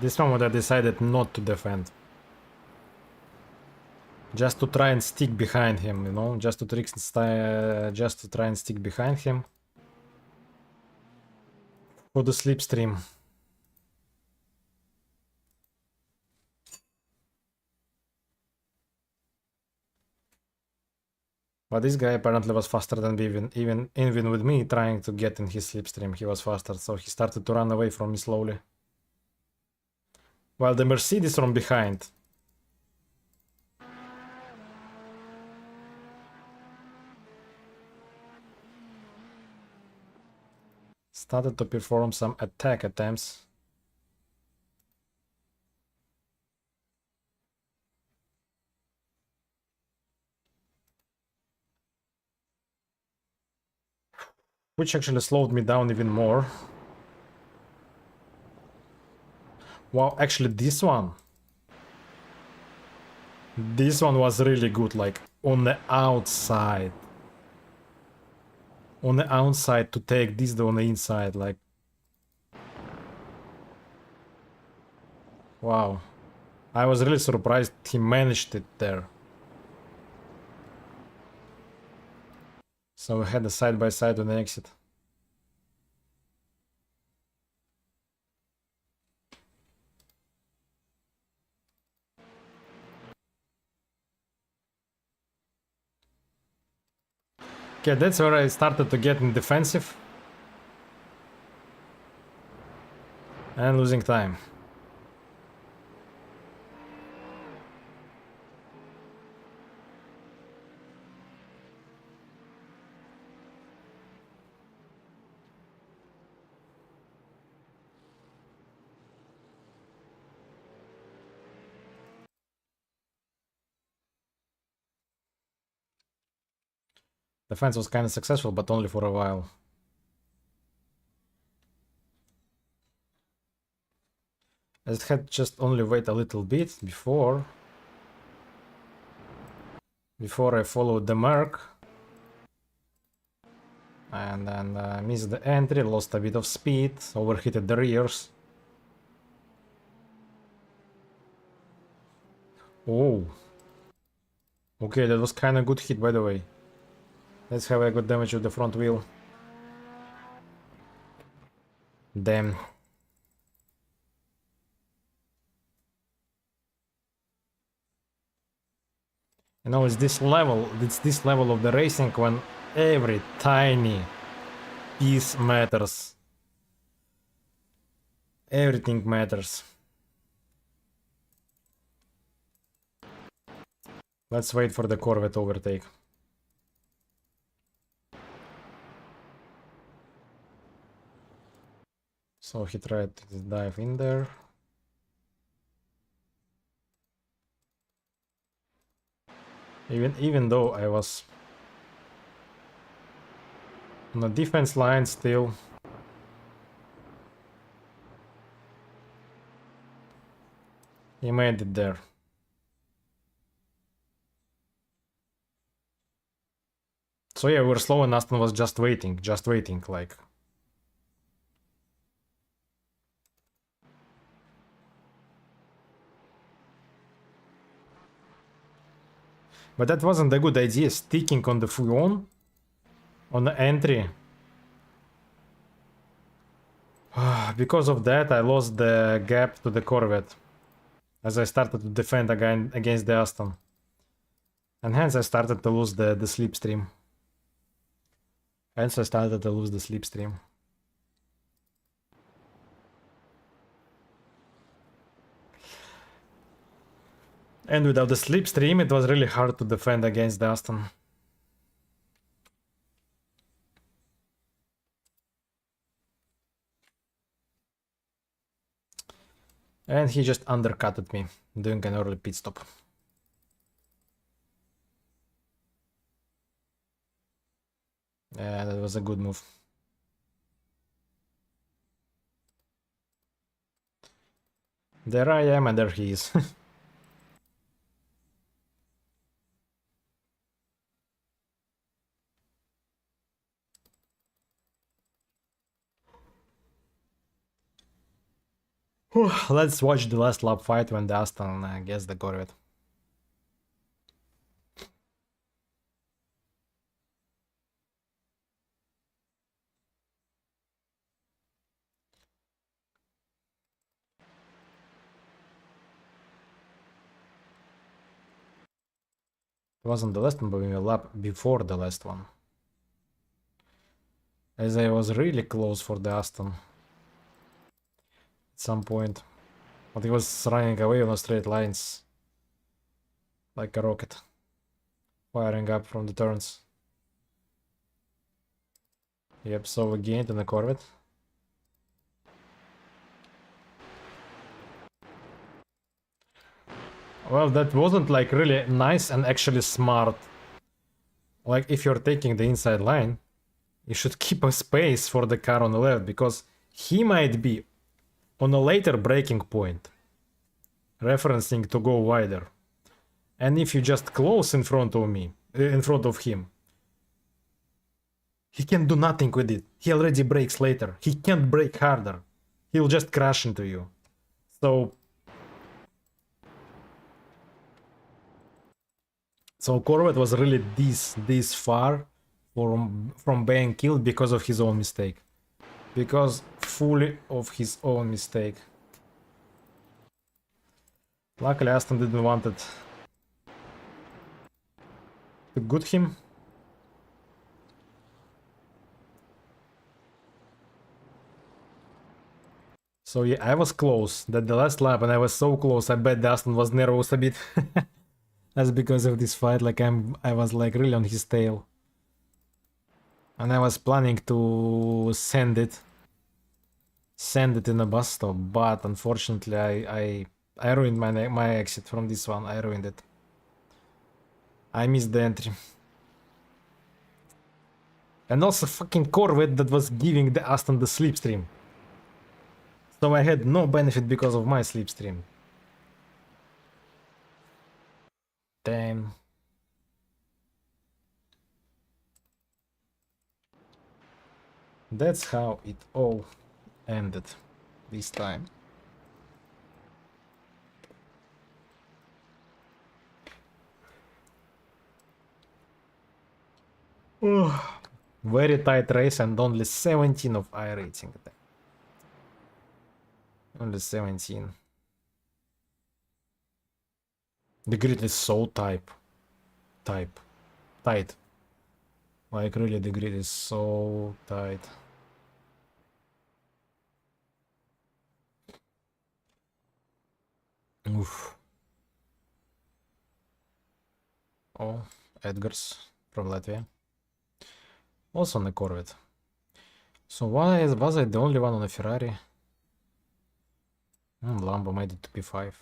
This moment I decided not to defend. Just to try and stick behind him, you know? Just to try and stick behind him. For the slipstream. But this guy apparently was faster than even with me trying to get in his slipstream. He was faster, so he started to run away from me slowly. While the Mercedes from behind started to perform some attack attempts. Which actually slowed me down even more. Wow, actually this one. This one was really good, like on the outside. On the outside to take this on the inside, like. Wow. I was really surprised he managed it there. So we had a side by side on the exit. Okay, that's where I started to get in defensive. And losing time. Defense was kind of successful, but only for a while. I had just only wait a little bit before I followed the Merc. And then missed the entry, lost a bit of speed, overheated the rears. Oh. Okay, that was kind of good hit, by the way. Let's have a good damage with the front wheel. Damn. You know, it's this level of the racing when every tiny piece matters. Everything matters. Let's wait for the Corvette overtake. So he tried to dive in there. Even though I was on the defense line still. He made it there. So yeah, we were slow and Aston was just waiting, like. But that wasn't a good idea, sticking on the Fuyon on the entry. Because of that, I lost the gap to the Corvette as I started to defend again against the Aston. And hence I started to lose the slipstream. And without the slipstream, it was really hard to defend against the Aston. And he just undercutted me, doing an early pit stop. Yeah, that was a good move. There I am, and there he is. Let's watch the last lap fight when the Aston gets the Corvette. It wasn't the last one, but a lap before the last one. As I was really close for the Aston. At some point. But he was running away on the straight lines. Like a rocket. Firing up from the turns. Yep, so we gained on the Corvette. Well, that wasn't like really nice and actually smart. Like if you're taking the inside line, you should keep a space for the car on the left, because he might be on a later braking point, referencing to go wider. And if you just close in front of me, in front of him, he can do nothing with it. He already brakes later. He can't brake harder. He'll just crash into you. So Corvette was really this far from being killed because of his own mistake. Because fully of his own mistake. Luckily Aston didn't want it to good him. So yeah, I was close. That the last lap and I was so close. I bet Aston was nervous a bit. That's because of this fight. Like I was like really on his tail. And I was planning to send it in a bus stop, but unfortunately I ruined my exit from this one. I ruined it. I missed the entry. And also fucking Corvette that was giving the Aston the slipstream. So I had no benefit because of my slipstream. Damn. That's how it all ended this time. Very tight race and only 17 of iRacing. Only 17. The grid is so tight. Like really the grid is so tight. Oof. Oh, Edgar's from Latvia. Also on a Corvette. So why was I the only one on a Ferrari? Lambo made it to P5.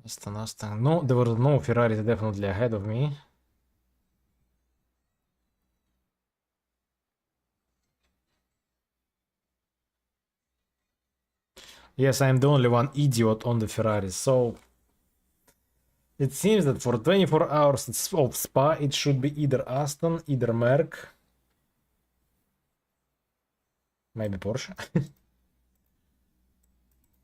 Aston. No, there were no Ferraris definitely ahead of me. Yes, I'm the only one idiot on the Ferraris, so it seems that for 24 hours of Spa, it should be either Aston, either Merc, maybe Porsche.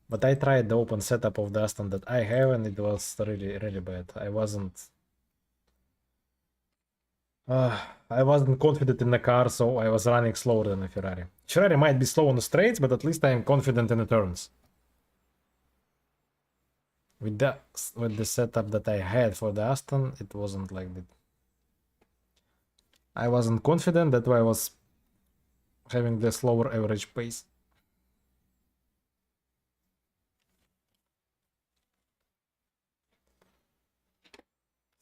But I tried the open setup of the Aston that I have, and it was really bad. I wasn't confident in the car, so I was running slower than a Ferrari. Ferrari might be slow on the straights, but at least I am confident in the turns. With the setup that I had for the Aston, it wasn't like that. I wasn't confident, that's why I was having the slower average pace.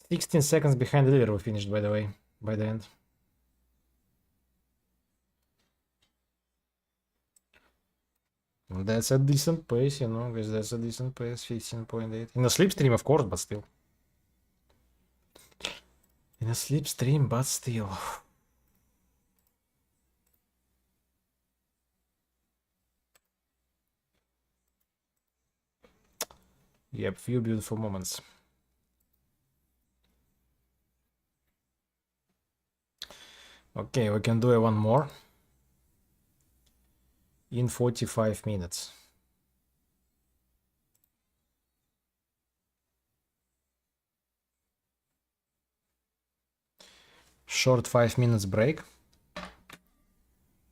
16 seconds behind the leader we finished, by the way, by the end. That's a decent pace, you know, guys, that's a decent pace, 15.8. In a slipstream, of course, but still. In a slipstream, but still. Yep, few beautiful moments. Okay, we can do one more. In 45 minutes. Short 5 minutes break.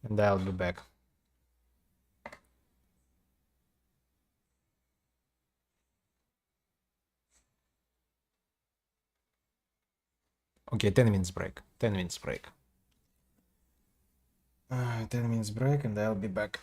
And I'll be back. Okay, 10 minutes break. 10 minutes break. 10 minutes break and I'll be back.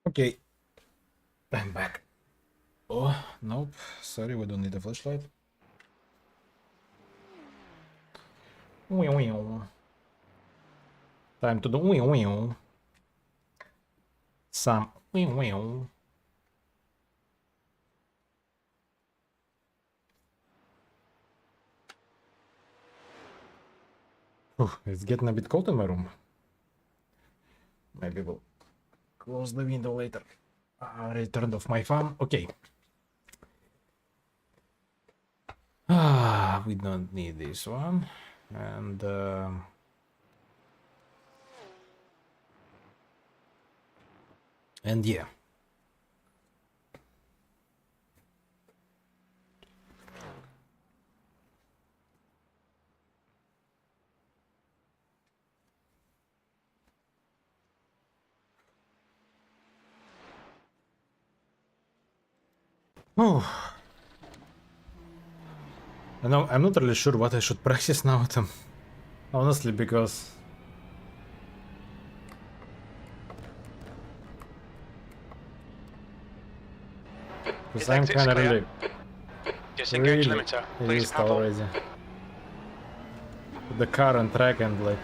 Okay, I'm back. Oh, nope. Sorry, we don't need a flashlight. Time to do some. It's getting a bit cold in my room. Maybe we'll close the window later. I turned off my fan. Okay. We don't need this one. And yeah. Oh. I know, I'm not really sure what I should practice now, honestly, because I'm kind of really Disengage limiter. Please used paddle. already. The car and track and like.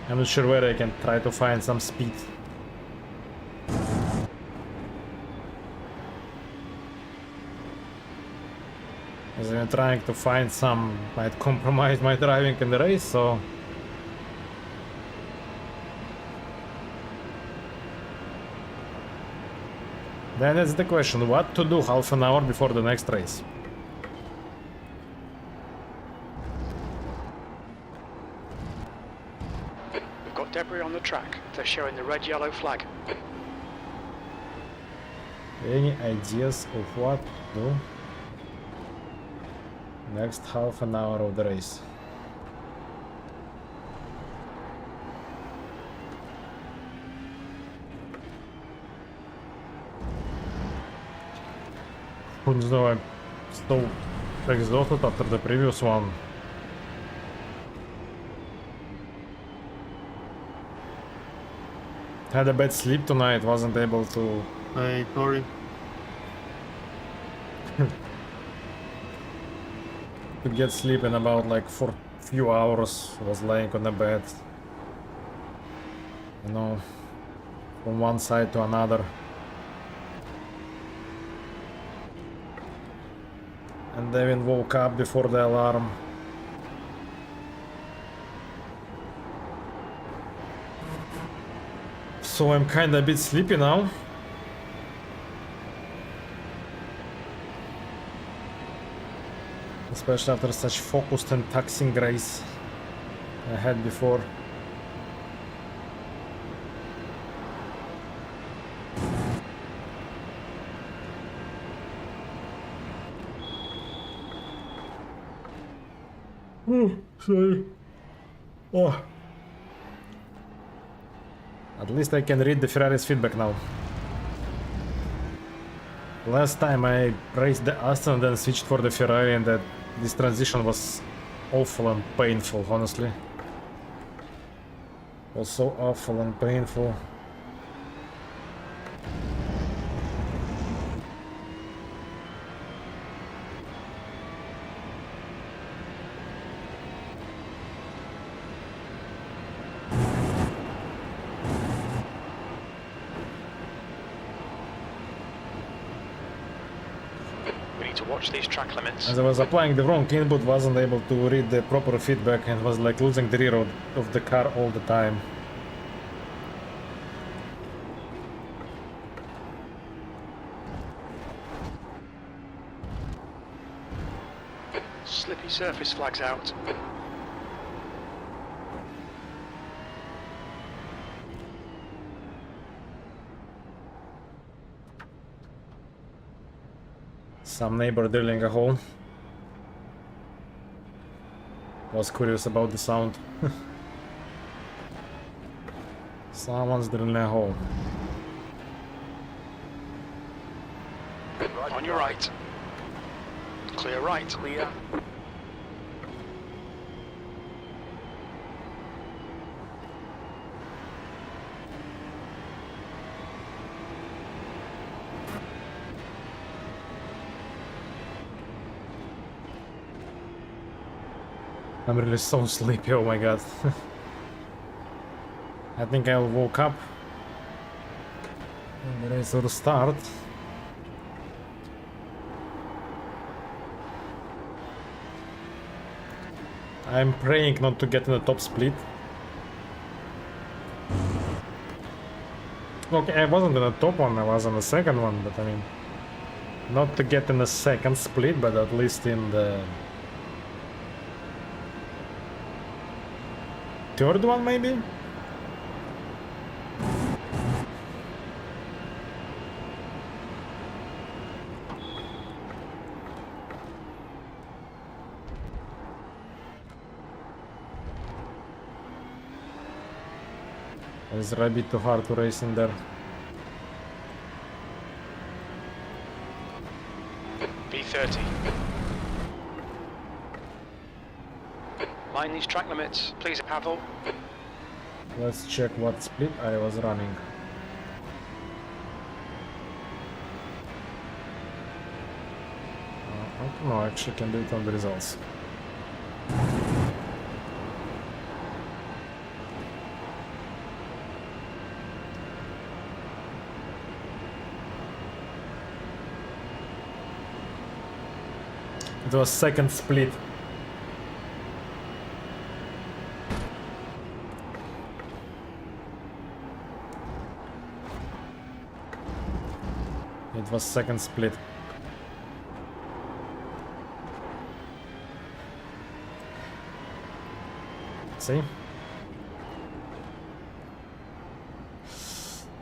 I'm not sure where I can try to find some speed. As I'm trying to find some might compromise my driving in the race, so. Then it's the question, what to do half an hour before the next race? We've got debris on the track. They're showing the red-yellow flag. Any ideas of what to do next half an hour of the race? Не знаю, I'm still exhausted after the previous one. Had a bad sleep tonight, wasn't able to. Hey, Cory. To get sleep in about like for few hours. Was laying on the bed, you know, from one side to another. And then woke up before the alarm. So I'm kinda a bit sleepy now. Especially after such focused and taxing race I had before. Sorry. Oh. At least I can read the Ferrari's feedback now. Last time I raced the Aston and then switched for the Ferrari, and this transition was awful and painful, honestly. It was so awful and painful. Watch these track limits. As I was applying the wrong input, wasn't able to read the proper feedback and was like losing the rear of the car all the time. Slippy surface flags out. Some neighbor drilling a hole. Was curious about the sound. Someone's drilling a hole. On your right. Clear right. Clear. I'm really so sleepy, oh my god. I think I'll woke up. And the race will start. I'm praying not to get in the top split. Okay, I wasn't in the top one, I was on the second one, but I mean... Not to get in the second split, but at least in the... third one, maybe? It's a bit too hard to race in there. B30. Mind these track limits, please, Pavel. Let's check what split I was running. No, I actually can do it on the results. It was second split. It was second split. See?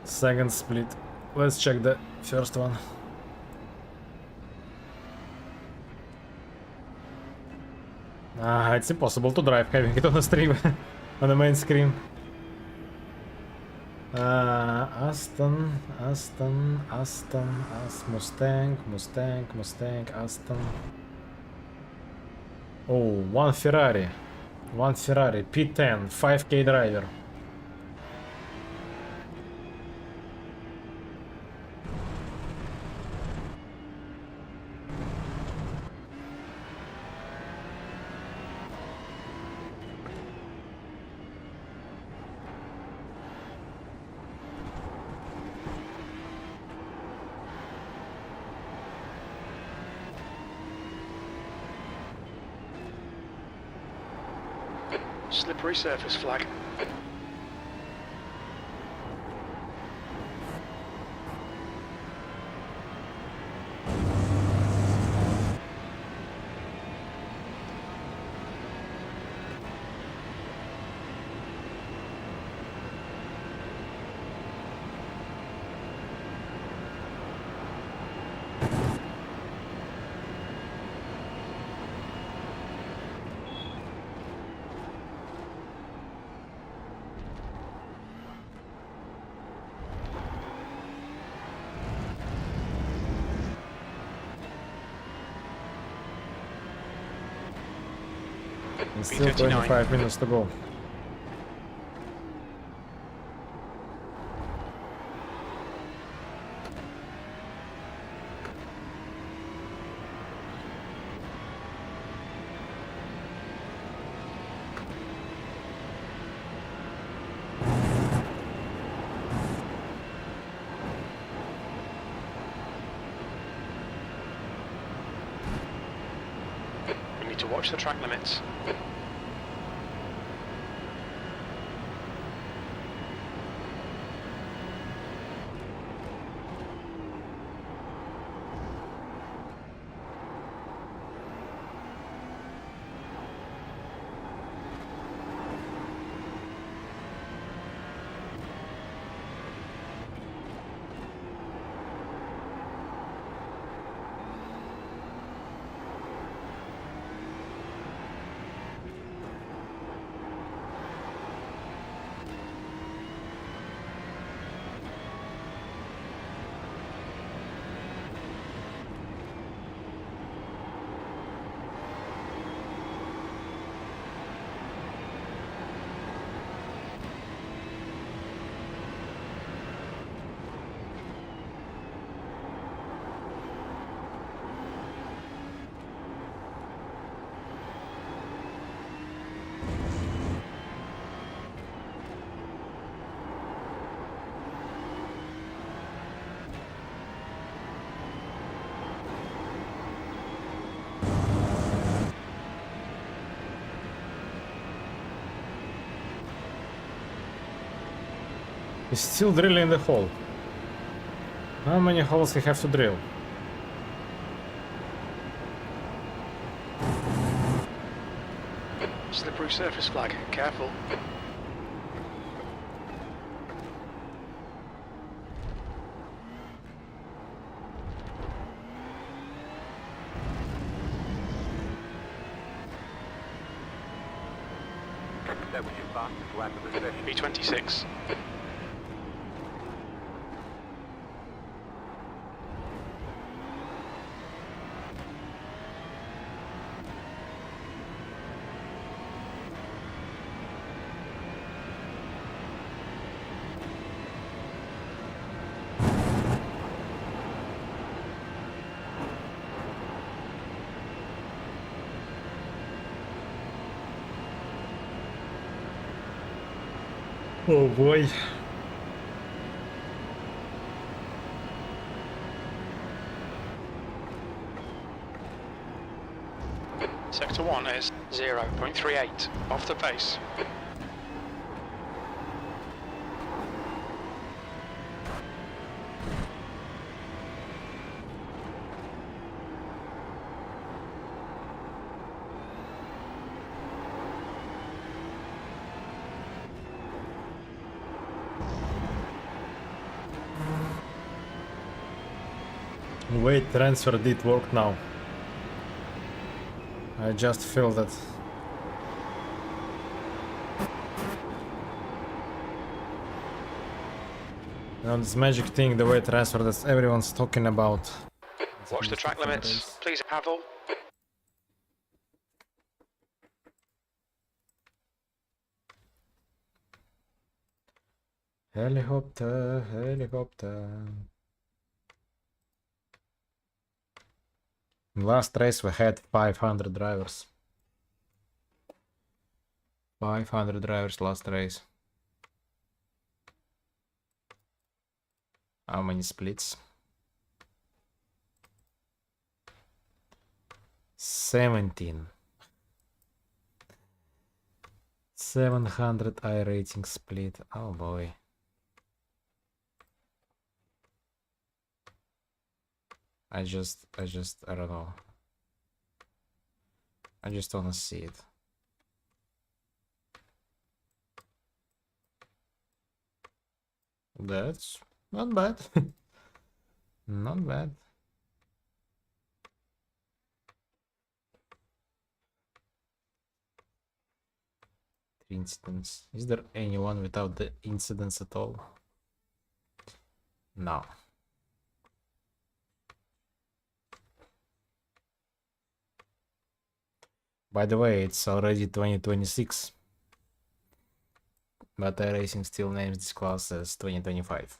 Second split. Let's check the first one. It's impossible to drive having it on the stream, on the main screen. Aston, Mustang, Aston. Oh, one Ferrari, P10, 5K driver. Slippery surface flag. And still 25 minutes to go. We need to watch the track limits. He's still drilling the hole. How many holes he have to drill? Slippery surface flag, careful. That was your fastest lap of the session. B26. Oh boy. Sector 1 is 0.38, off the pace. Weight transfer did work now. I just feel that. Now this magic thing, the weight transfer that everyone's talking about. Watch the track limits, please, Pavel. Helicopter, helicopter. Last race we had 500 drivers. 500 drivers last race. How many splits? 17. 700 iRacing split. Oh boy. I don't know. I just wanna see it. That's not bad. Not bad. Three incidents. Is there anyone without the incidents at all? No. By the way, it's already 2026. But iRacing still names this class as 2025.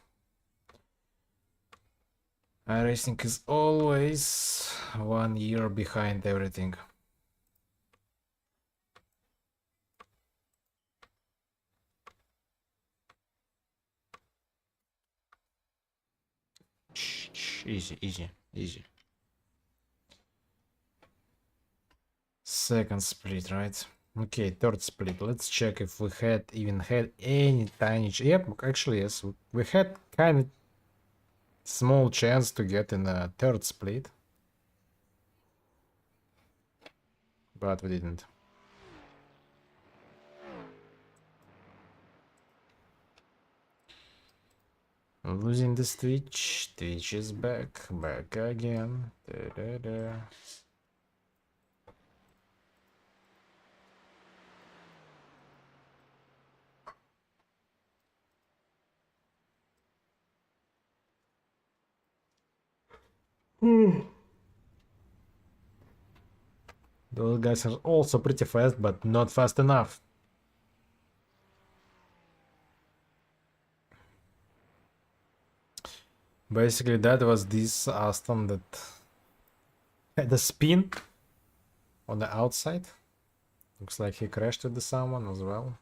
iRacing is always 1 year behind everything. Easy, easy, easy. Second split, right? Okay, third split. Let's check if we even had any tiny. Yep, actually yes, we had kind of small chance to get in a third split, but we didn't. Losing this Twitch. Twitch is back again. Da-da-da. Those guys are also pretty fast, but not fast enough. Basically, that was this Aston that had a spin on the outside. Looks like he crashed into someone as well.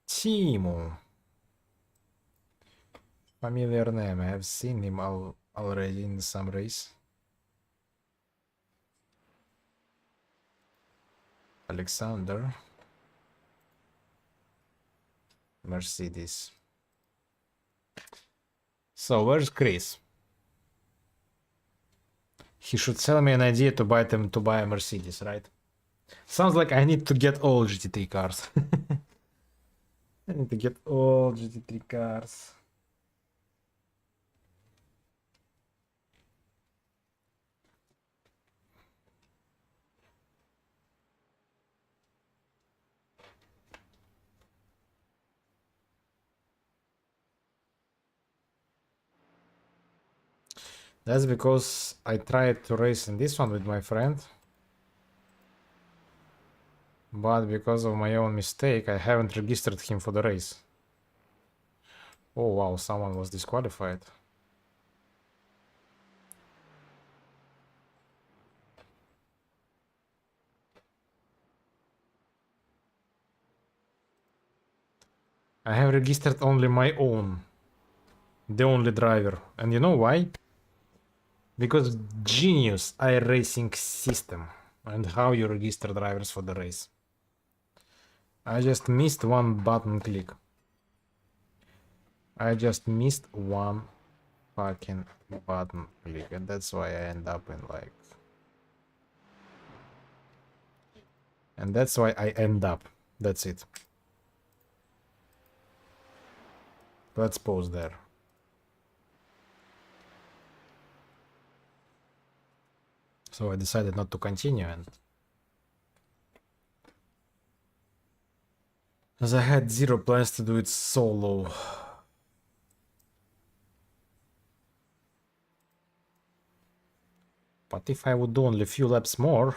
Timo. Familiar name. I have seen him already in some race. Alexander. Mercedes. So where's Chris? He should sell me an idea to buy a Mercedes, right? Sounds like I need to get all GT3 cars. I need to get all GT3 cars. That's because I tried to race in this one with my friend. But because of my own mistake, I haven't registered him for the race. Oh wow, someone was disqualified. I have registered only my own. The only driver. And you know why? Because genius iRacing system and how you register drivers for the race. I just missed one button click. I just missed one fucking button click, and that's why I end up in like... And that's why I end up. That's it. Let's pause there. So I decided not to continue, and as I had zero plans to do it solo. But if I would do only a few laps more,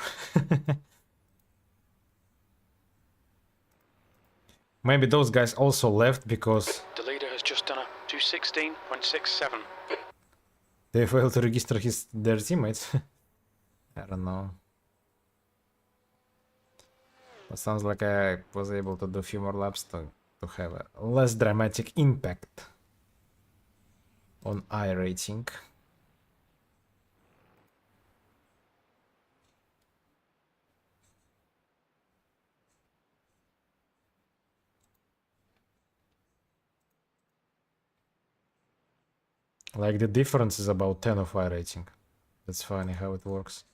maybe those guys also left because The leader has just done a 216.67. they failed to register their teammates. I don't know. But sounds like I was able to do a few more laps to have a less dramatic impact on iRacing. Like the difference is about 10 of iRacing. That's funny how it works.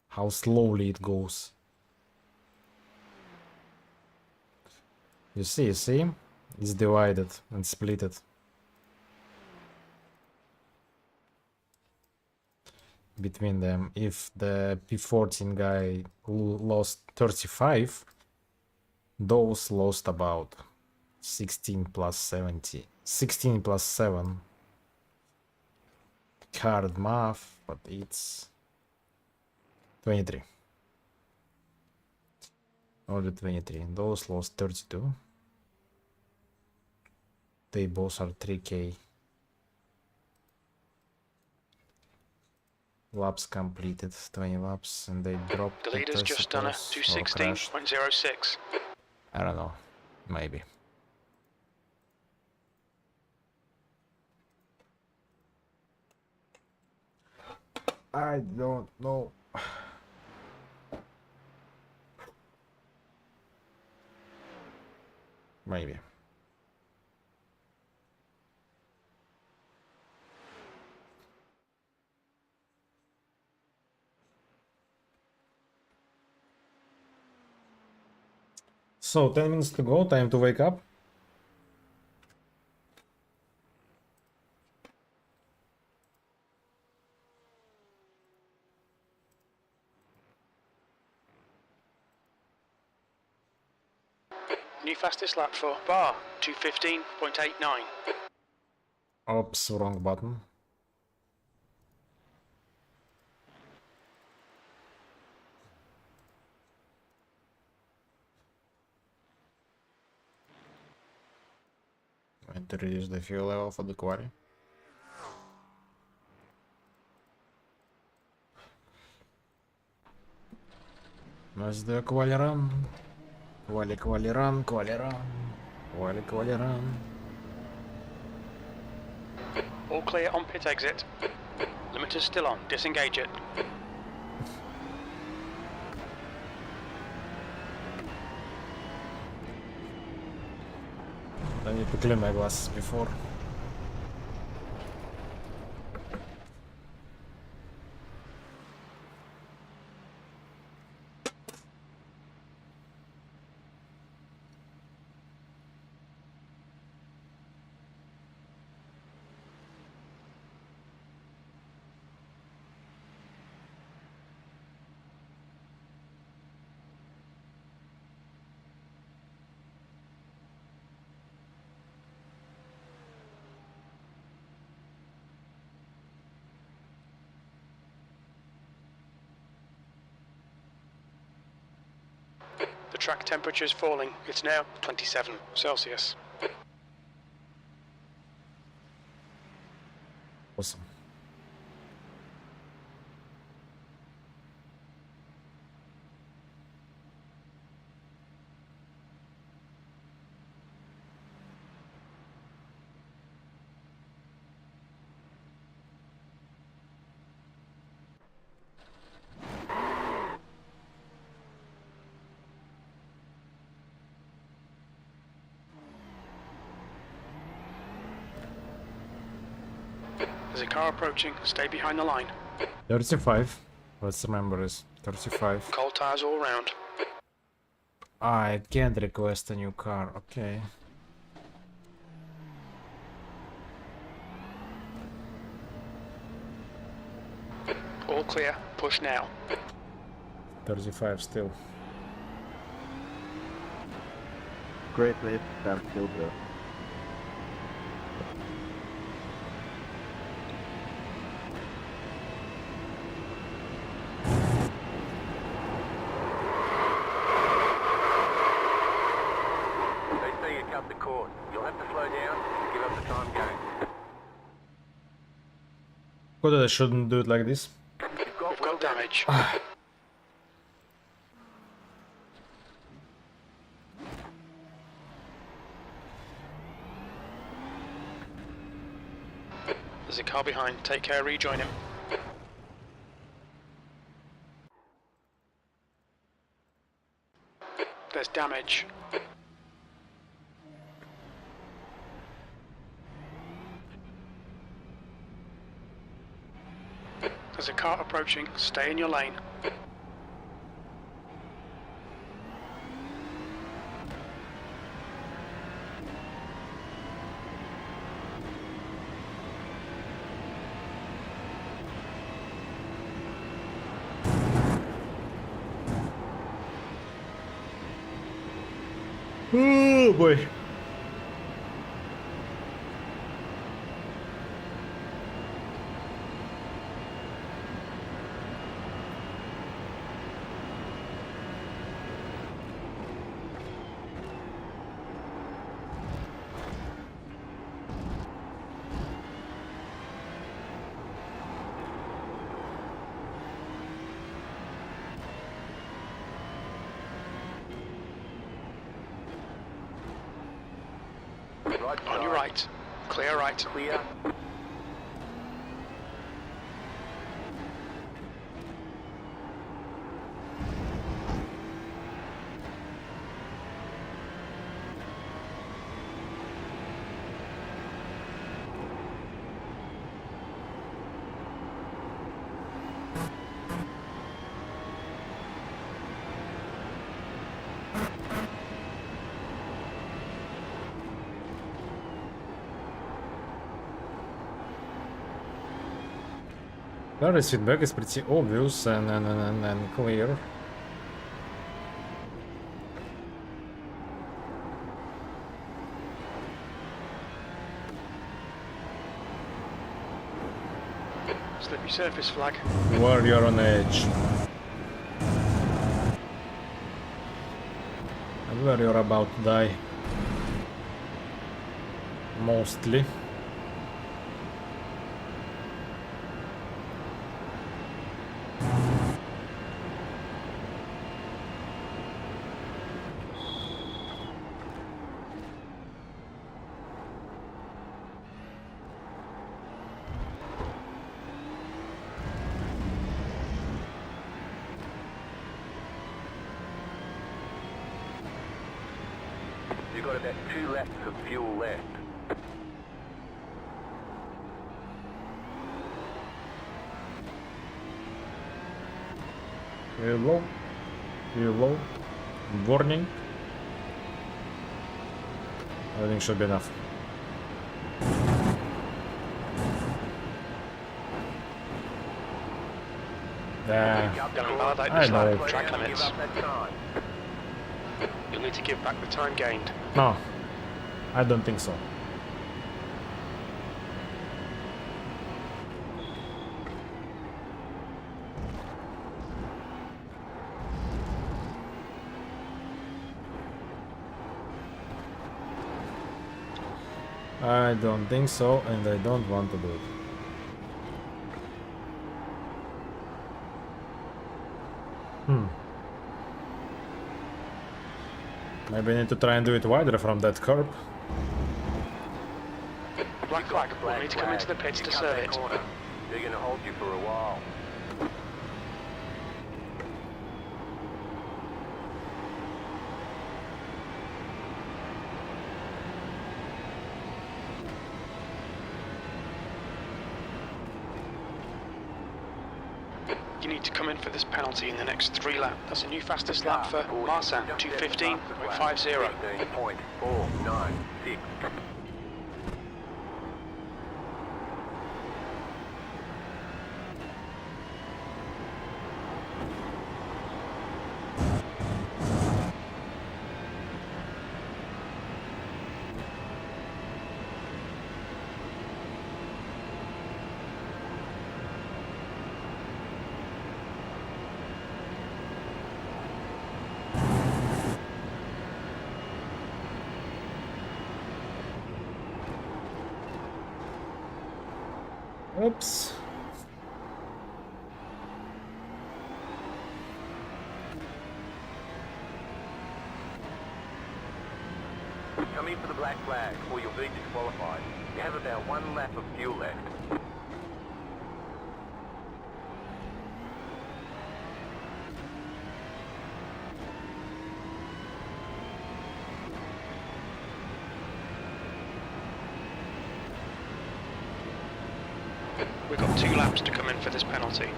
How slowly it goes. You see? It's divided and splitted. Between them. If the P14 guy lost 35, those lost about 16 plus 70. 16 plus 7. Hard math, but it's 23. Only 23. Those lost 32. They both are 3k. Laps completed, 20 laps, and they dropped. The leader's just done a 216.06. I don't know. Maybe. I don't know. Maybe. So 10 minutes to go, time to wake up. New fastest lap for Bar, 215.89. Oops, wrong button. And to reduce the fuel level for the quarry. Let's do a quali run. Quali run. Quali run. All clear on pit exit. Limiter's still on. Disengage it. I need to clean my glasses before. The track temperature is falling. It's now 27 Celsius. Awesome. There's a car approaching. Stay behind the line. 35. Let's remember is 35. Cold tires all round. I can't request a new car. Okay. All clear. Push now. 35 still. Great lip, damn kill bro. They say you cut the cord. You'll have to slow down and give up the time gain. Good, I shouldn't do it like this. You've got We've got damage. There's a car behind. Take care. Rejoin him. There's damage. There's a car approaching. Stay in your lane. Oh boy. Right On your side. right. Clear right. Clear. Clarity's feedback is pretty obvious and clear. Slippy surface flag. Warrior on edge. And where you're about to die. Mostly. You've got about 2 laps of fuel left. Hello. Hello. Warning. I think should be enough. Yeah. Don't invalidate I the know. track Give limits. up that time. You'll need to give back the time gained. No, I don't think so. I don't think so, and I don't want to do it. Maybe I need to try and do it wider from that curb. Black flag. We'll need to come into the pits to serve it. Corner. They're going to hold you for a while. You need to come in for this penalty in the next 3 laps. That's a new fastest lap for Marsan, 2:15.50. 15.496. Oops. Come in for the black flag or you'll be disqualified. You have about 1 lap of fuel left. We've got 2 laps to come in for this penalty.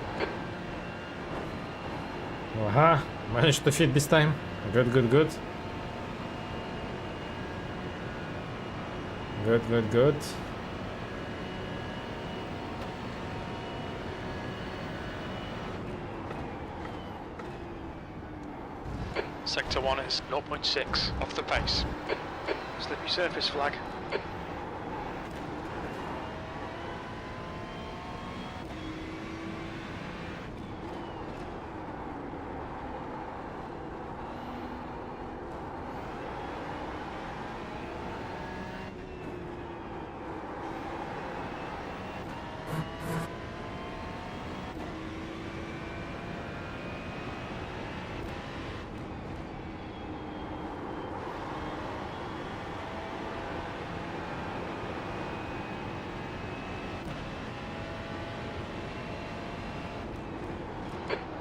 Aha, managed to fit this time. Good, good, good. Good, good, good. Sector 1 is 0.6 off the pace. Slippery surface flag.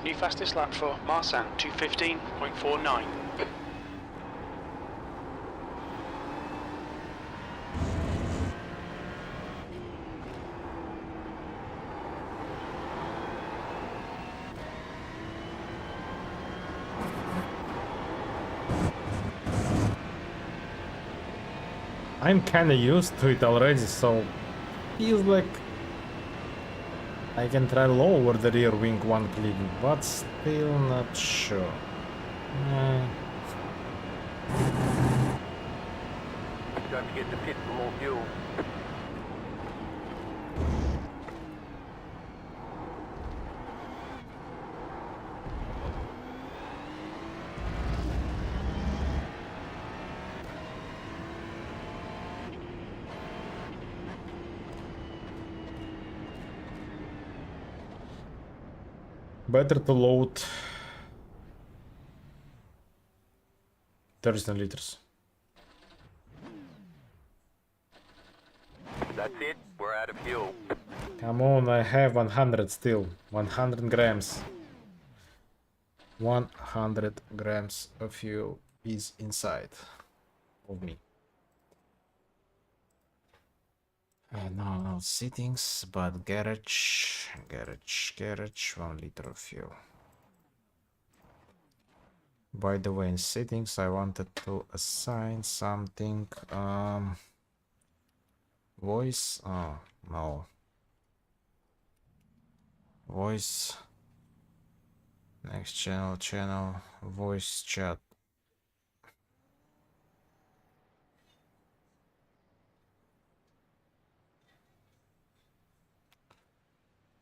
New fastest lap for Marsan, 2:15.49. I'm kinda used to it already, so feels like I can try lower the rear wing one click, but still not sure. Don't forget to pit for more fuel. Better to load 13 liters. That's it. We're out of fuel. Come on, I have 100 still. 100 grams. 100 grams of fuel is inside. of me. No settings, but garage, 1 liter of fuel. By the way, in settings, I wanted to assign something. Voice. Oh no. Voice. Next channel. Voice chat.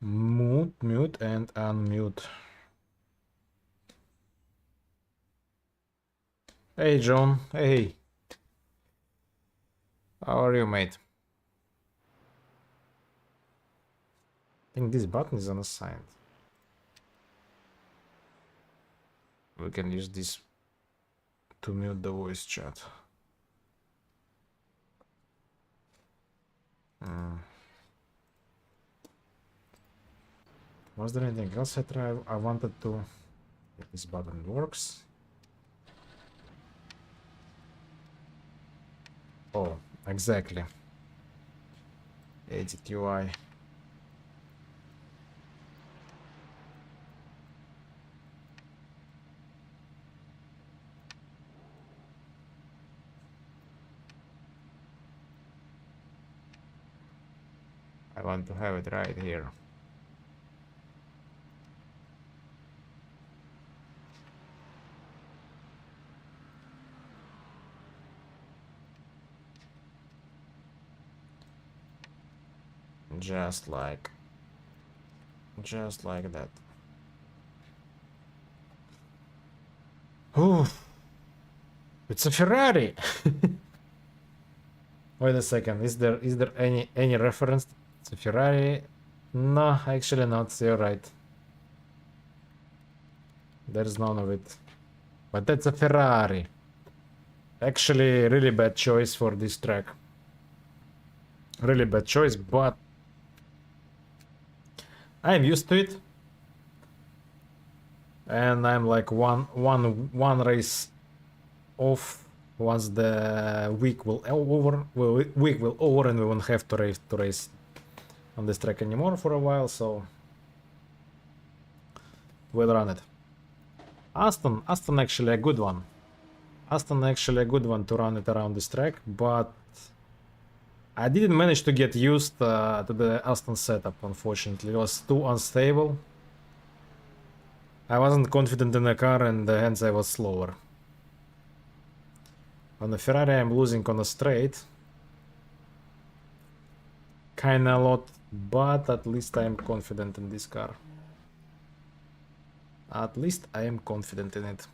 Mute and unmute. Hey John, hey. How are you, mate? I think this button is unassigned. We can use this to mute the voice chat. Was there anything else I tried? I wanted to... If this button works. Oh, exactly. Edit UI. I want to have it right here. Just like that. Ooh, it's a Ferrari. Wait a second. Is there any reference to Ferrari? No, actually not. You're right. There's none of it. But that's a Ferrari. Actually, really bad choice for this track. Really bad choice, but I'm used to it, and I'm like one race off once the week will over. Week will over, and we won't have to race on this track anymore for a while. So we'll run it. Aston actually a good one. Aston actually a good one to run it around this track, but I didn't manage to get used to the Aston setup, unfortunately. It was too unstable. I wasn't confident in the car, and hence I was slower. On the Ferrari I'm losing on a straight. Kinda a lot, but at least I am confident in this car. At least I am confident in it.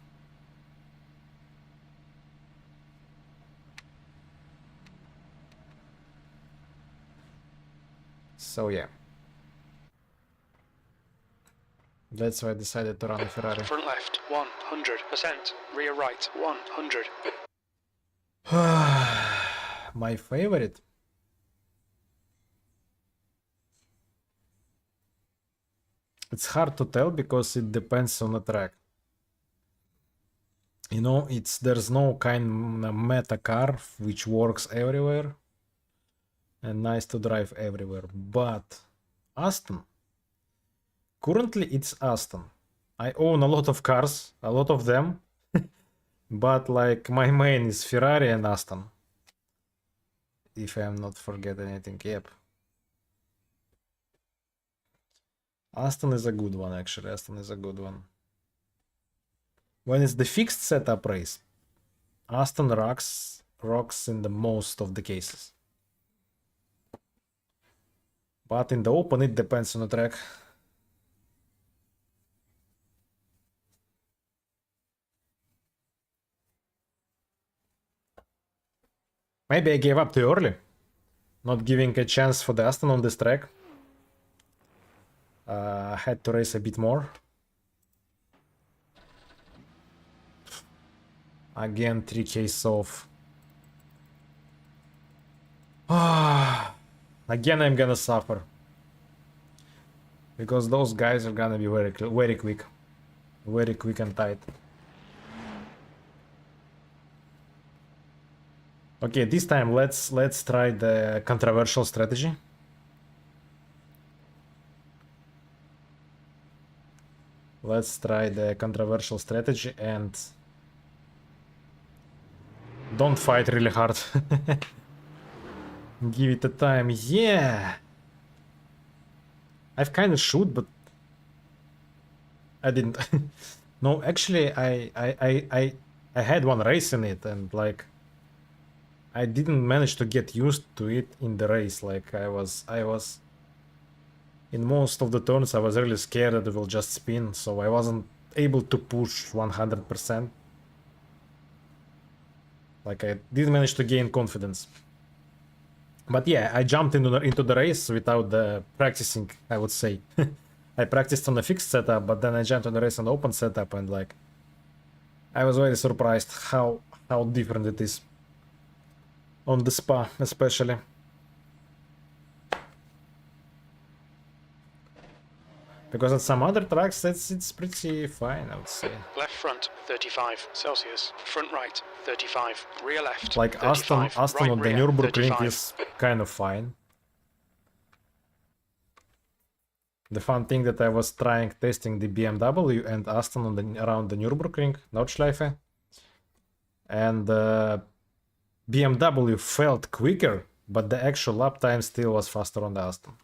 So yeah. That's why I decided to run a Ferrari. Front left, 100%. Rear right, 100. My favorite? It's hard to tell because it depends on the track. You know, there's no kind of meta car which works everywhere and nice to drive everywhere. But Aston, currently it's Aston. I own a lot of cars, a lot of them, but like my main is Ferrari and Aston. If I'm not forgetting anything, yep. Aston is a good one, actually. Aston is a good one. When it's the fixed setup race, Aston rocks in the most of the cases. But in the open, it depends on the track. Maybe I gave up too early, not giving a chance for the Aston on this track. Had to race a bit more. Again, 3Ks off. Again, I'm gonna suffer. Because those guys are gonna be very quick. Very quick and tight. Okay, this time let's try the controversial strategy. Let's try the controversial strategy and don't fight really hard. Give it a time. Yeah. I've kind of shoot, but I didn't. No, actually, I had one race in it, and like I didn't manage to get used to it in the race. Like I was in most of the turns, I was really scared that it will just spin, so I wasn't able to push 100%. Like I didn't manage to gain confidence. But yeah, I jumped into the race without the practicing, I would say. I practiced on a fixed setup, but then I jumped on the race on open setup, and like I was very surprised how different it is on the Spa, especially. Because at some other tracks, it's pretty fine, I would say. Left front, 35 Celsius. Front right, 35. Rear left, Like 35. Aston Right on the rear, Nürburgring 35. is kind of fine. The fun thing that I was testing the BMW and Aston on around the Nürburgring, Nordschleife, and BMW felt quicker, but the actual lap time still was faster on the Aston.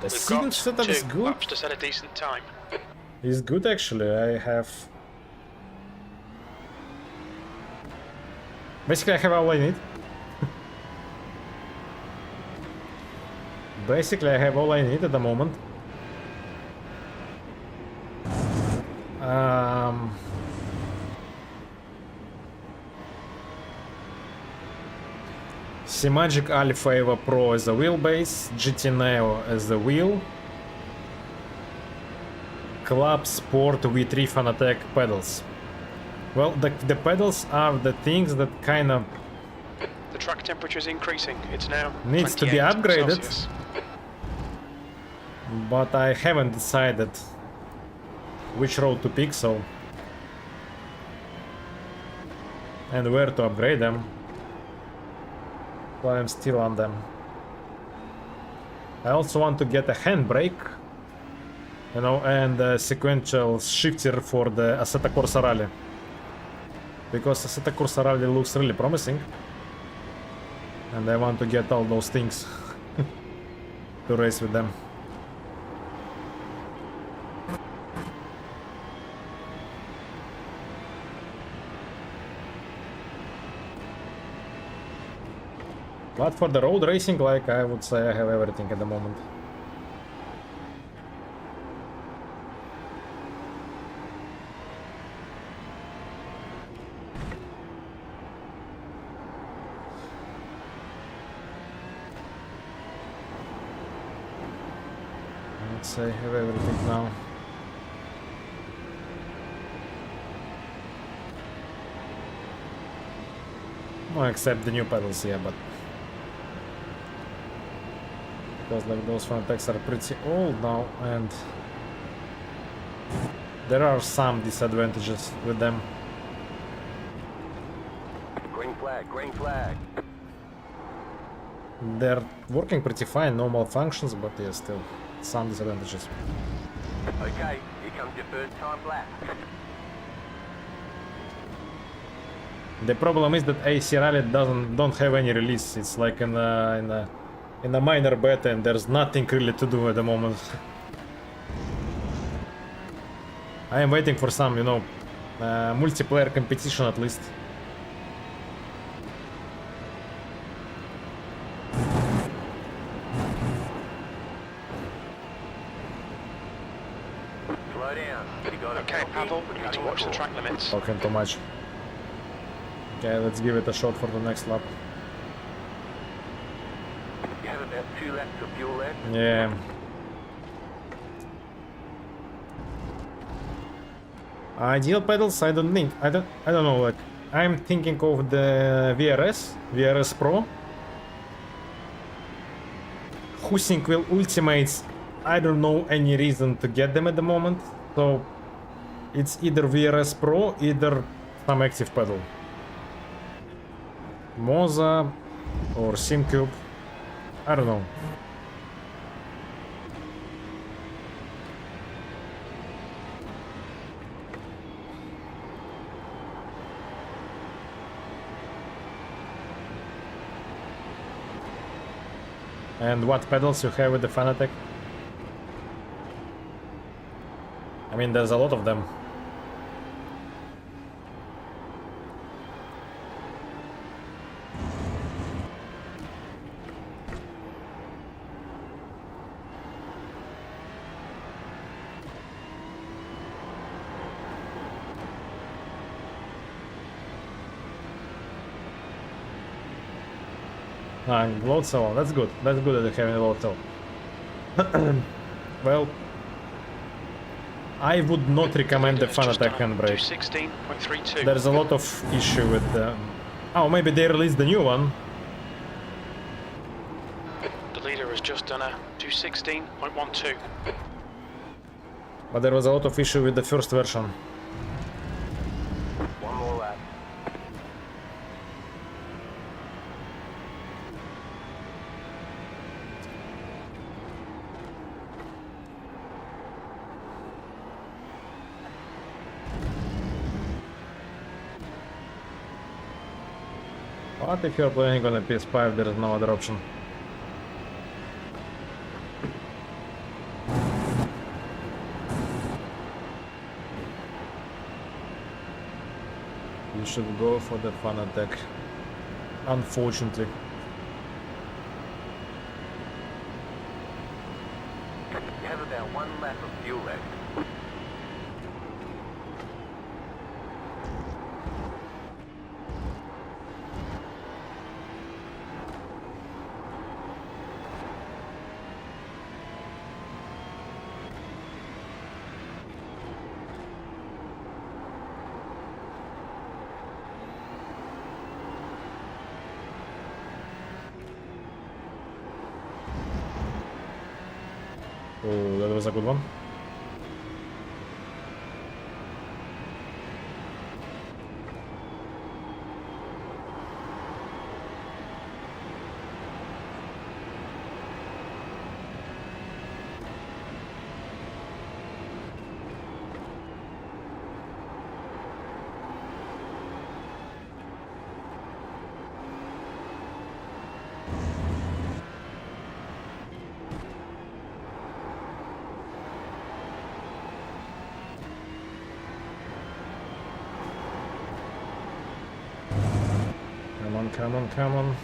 The We've seating got setup is 2 good. laps to set a decent time. It's good actually. Basically I have all I need. Basically I have all I need at the moment. Simagic Alpha Eva Pro as a wheelbase, GT Neo as a wheel, Club Sport V3 Fanatec pedals. Well, the pedals are the things that kind of The track temperature is increasing. It's now needs to be 28 upgraded, Celsius. but I haven't decided which road to pick, so and where to upgrade them. So I'm still on them. I also want to get a handbrake, you know, and a sequential shifter for the Assetto Corsa Rally, because Assetto Corsa Rally looks really promising, and I want to get all those things to race with them. But for the road racing, like, I would say I have everything at the moment. I'd say I have everything now. Well, except the new pedals, yeah, but because like those Fantecs are pretty old now, and there are some disadvantages with them. Green flag, green flag. They're working pretty fine, no malfunctions, but yeah, still some disadvantages. Okay, here comes your first time lap. The problem is that AC Rally don't have any release. It's like in a minor beta, and there's nothing really to do at the moment. I am waiting for some, you know, multiplayer competition at least. Slow down. You got a Okay, Pavel, you need to watch the track limits. Talking too much. Okay, let's give it a shot for the next lap. You have about 2 laps of fuel left. Yeah. Ideal pedals, I don't think. I don't know, like I'm thinking of the VRS Pro. Husing will ultimates. I don't know any reason to get them at the moment. So It's either VRS Pro, either some active pedal. MOZA or SimCube. I don't know. And what pedals you have with the Fanatec? I mean, there's a lot of them. Load cell, that's good. That's good that they're having a load cell. Well, I would not recommend the Fanatec handbrake. 216.32. There's a lot of issue with the... Oh, maybe they released the new one. The leader has just done a 216.12. But there was a lot of issue with the first version. One more lap. What if you're playing on a PS5, there is no other option. You should go for the Fanatec. Unfortunately. You have about one lap of fuel left. Oh, that was a good one. Come on, come on, come on.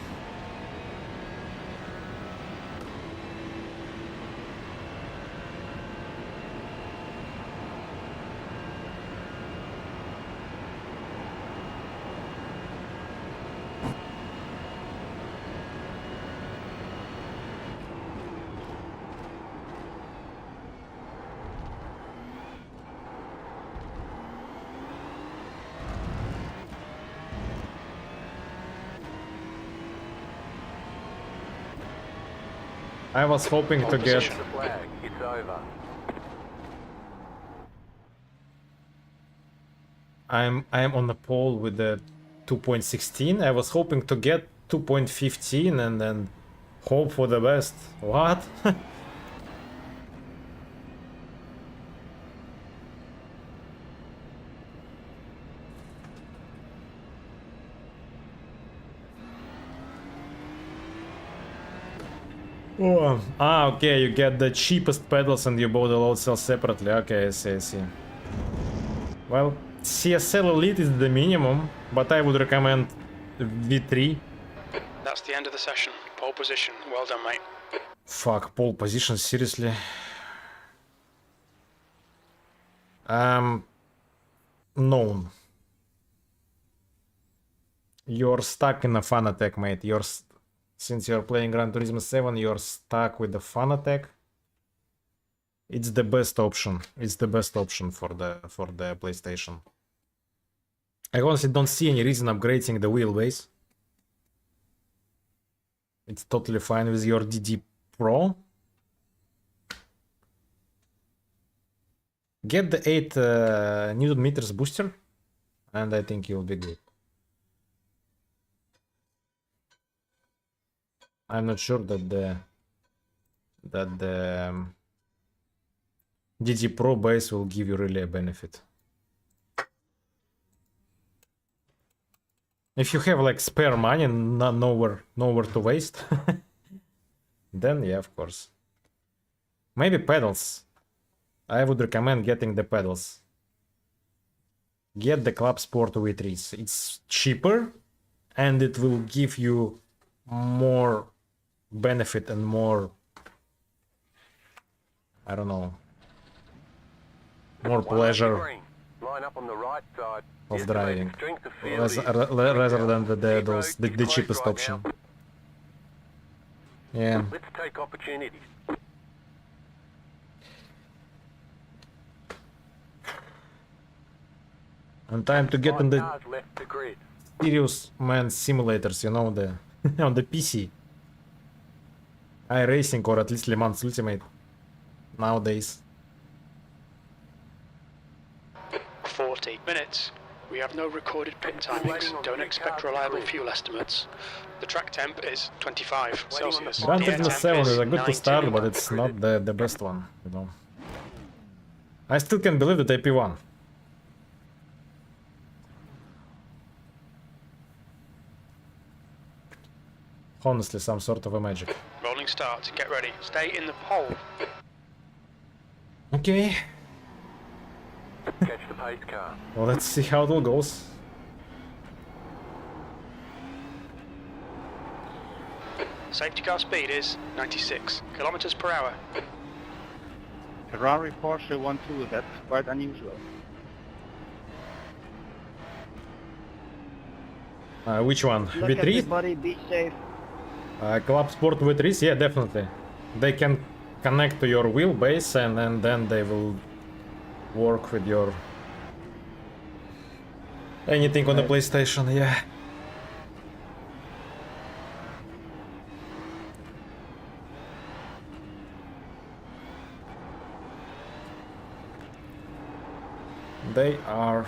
I was hoping to get... The flag. It's over. I am on the pole with the 2.16. I was hoping to get 2.15 and then hope for the best. What? Oh, okay, you get the cheapest pedals and you bought the load cell separately. Okay, I see, I see. Well, CSL Elite is the minimum, but I would recommend V3. That's the end of the session. Pole position. Well done, mate. Fuck, pole position, seriously. Known. You're stuck in a Fanatec, mate. Since you're playing Gran Turismo 7, you're stuck with the Fanatec. It's the best option. It's the best option for the PlayStation. I honestly don't see any reason upgrading the wheelbase. It's totally fine with your DD Pro. Get the 8 Newton meters booster, and I think you'll be good. I'm not sure that the GT3 base will give you really a benefit. If you have like spare money and nowhere to waste, then yeah, of course. Maybe pedals. I would recommend getting the pedals. Get the Club Sport V3s. It's cheaper and it will give you more benefit and more, I don't know, more pleasure Line up on the right side. of driving Strength of field is rather than the close cheapest right option. now. Yeah. Let's take opportunities. And time to get in the Cars left the grid. serious man simulators, you know, the on the PC. iRacing or at least Le Mans Ultimate nowadays. 40 minutes. We have no recorded pit timings. Don't expect reliable fuel estimates. The track temp is 25 Celsius. Gran The air Turismo temp 7 is a good to 19. start, but it's not the best one, you know. I still can't believe that AP won. Honestly, some sort of a magic. Rolling start. Get ready. Stay in the pole. Okay, Catch the pace car. well, let's see how it all goes. Safety car speed is 96 kilometers per hour. Ferrari Porsche 1-2, that's quite unusual. Which one? Look V3? everybody, be safe. Club Sport V3s? Yeah, definitely. They can connect to your wheelbase and then they will work with your anything on the PlayStation, yeah. They are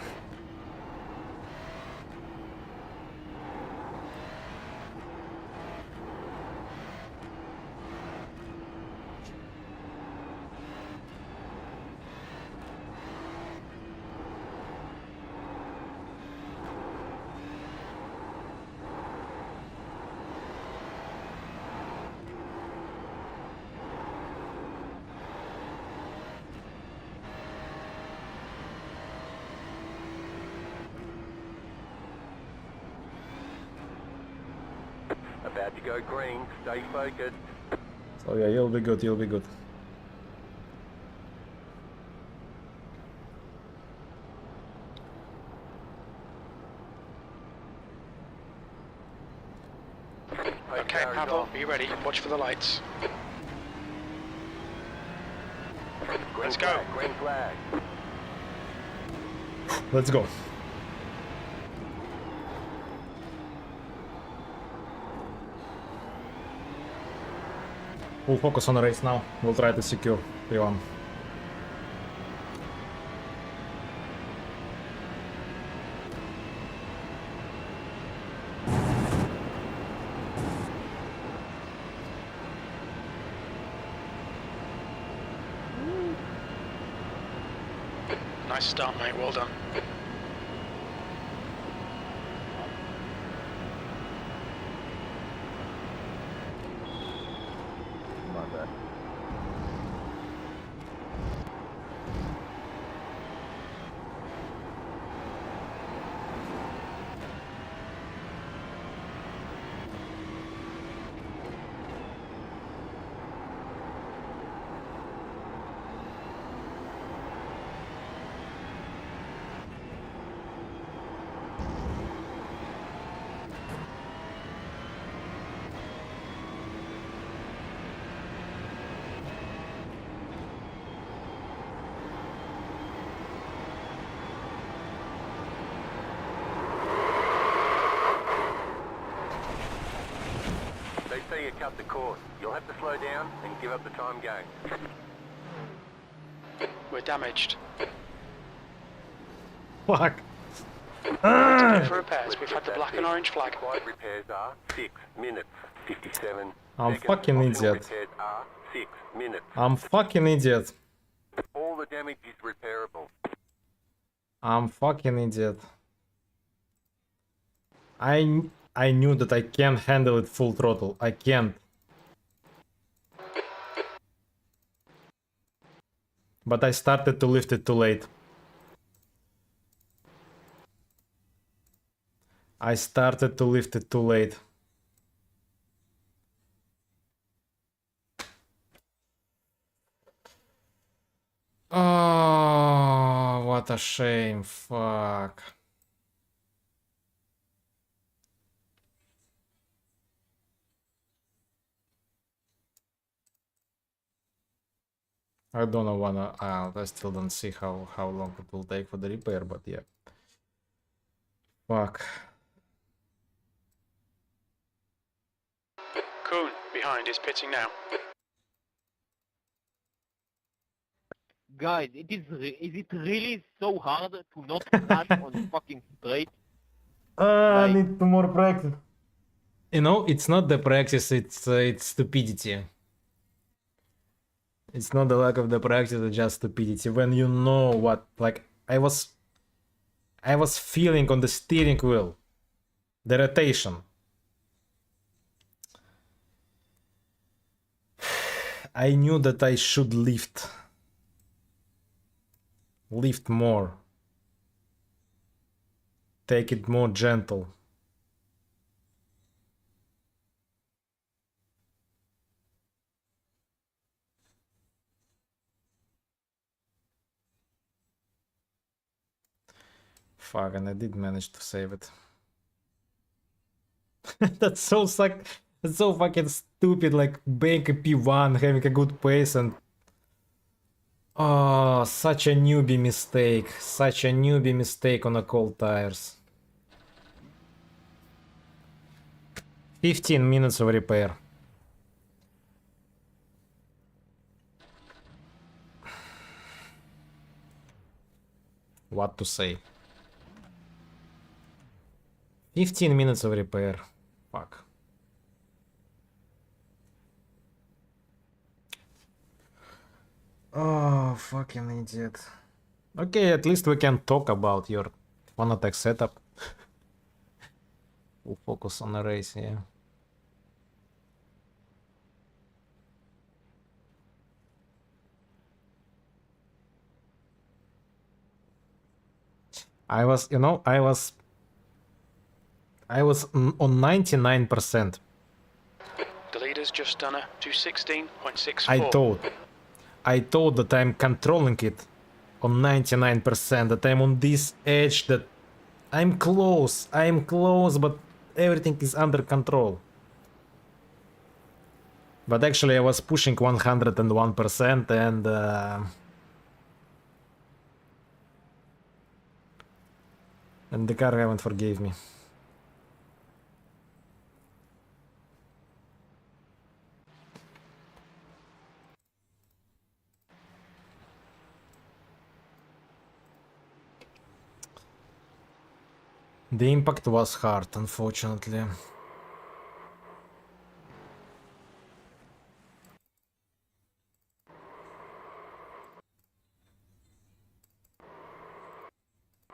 About to go green. Stay focused. so yeah, you'll be good, you'll be good. Okay, Pavel, are you ready? Watch for the lights. Let's go. Green flag. Let's go. We'll focus on the race now. We'll try to secure P1. Nice start, mate. Well done. Not bad. They say you cut the course. You'll have to slow down and give up the time game. We're We're damaged. Fuck. Waiting for repairs. We've had the black and orange flag. Required repairs are 6 minutes 57 I'm seconds. fucking Optional idiot. repairs are 6 minutes. I'm fucking idiot. All the damage is repairable. I'm fucking idiot. I knew that I can't handle it full throttle. I can't. But I started to lift it too late. I started to lift it too late. Oh, what a shame. Fuck. I don't know wanna. I still don't see how long it will take for the repair, but yeah. Fuck. Kuhn, behind, is pitting now. Guys, is it really so hard to not crash on fucking straight? I Like- need more practice. You know, it's not the practice, it's stupidity. It's not the lack of the practice, it's just stupidity. When you know what, like, I was feeling on the steering wheel, the rotation. I knew that I should lift more. Take it more gentle. Fuck, and I did manage to save it. That's so fucking stupid, like bank a P1, having a good pace and... Oh, such a newbie mistake. Such a newbie mistake on a cold tires. 15 minutes of repair. What to say? 15 minutes of repair. Fuck. Oh, fucking idiot. Okay, at least we can talk about your Fanatec setup. We'll focus on the race, yeah. I was on 99%. The leader's just done a 216.64. I thought that I'm controlling it on 99%, that I'm on this edge, that I'm close, but everything is under control. But actually I was pushing 101% and the car haven't forgave me. The impact was hard, unfortunately.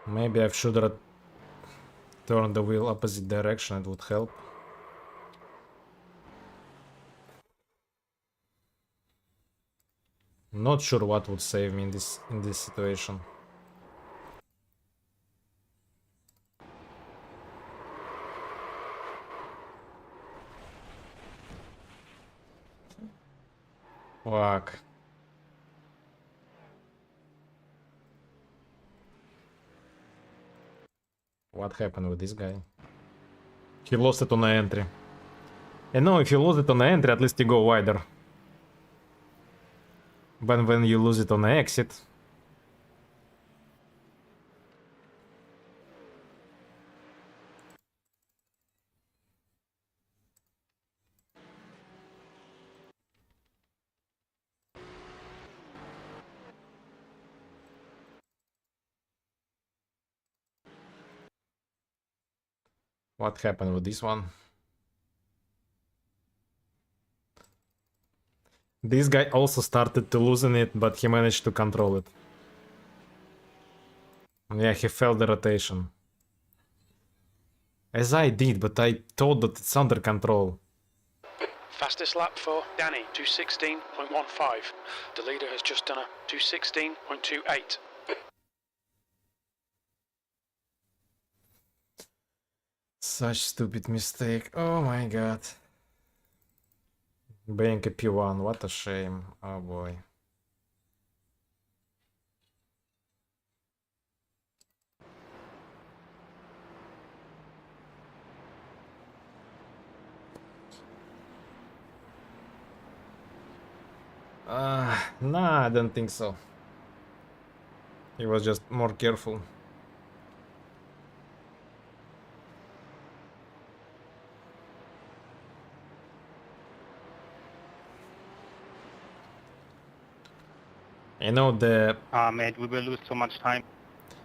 Maybe I should have turned the wheel opposite direction, it would help. Not sure what would save me in this situation. Fuck. What happened with this guy? He lost it on the entry. And no, if you lose it on the entry, at least you go wider. But when you lose it on the exit... What happened with this one? This guy also started to loosen it, but he managed to control it. Yeah, he felt the rotation. As I did, but I thought that it's under control. Fastest lap for Danny, 2:16.15. The leader has just done a 2:16.28. Such stupid mistake. Oh my god. Being a P1, what a shame. Oh boy. Nah, I don't think so. He was just more careful. You know, Mate, we will lose so much time.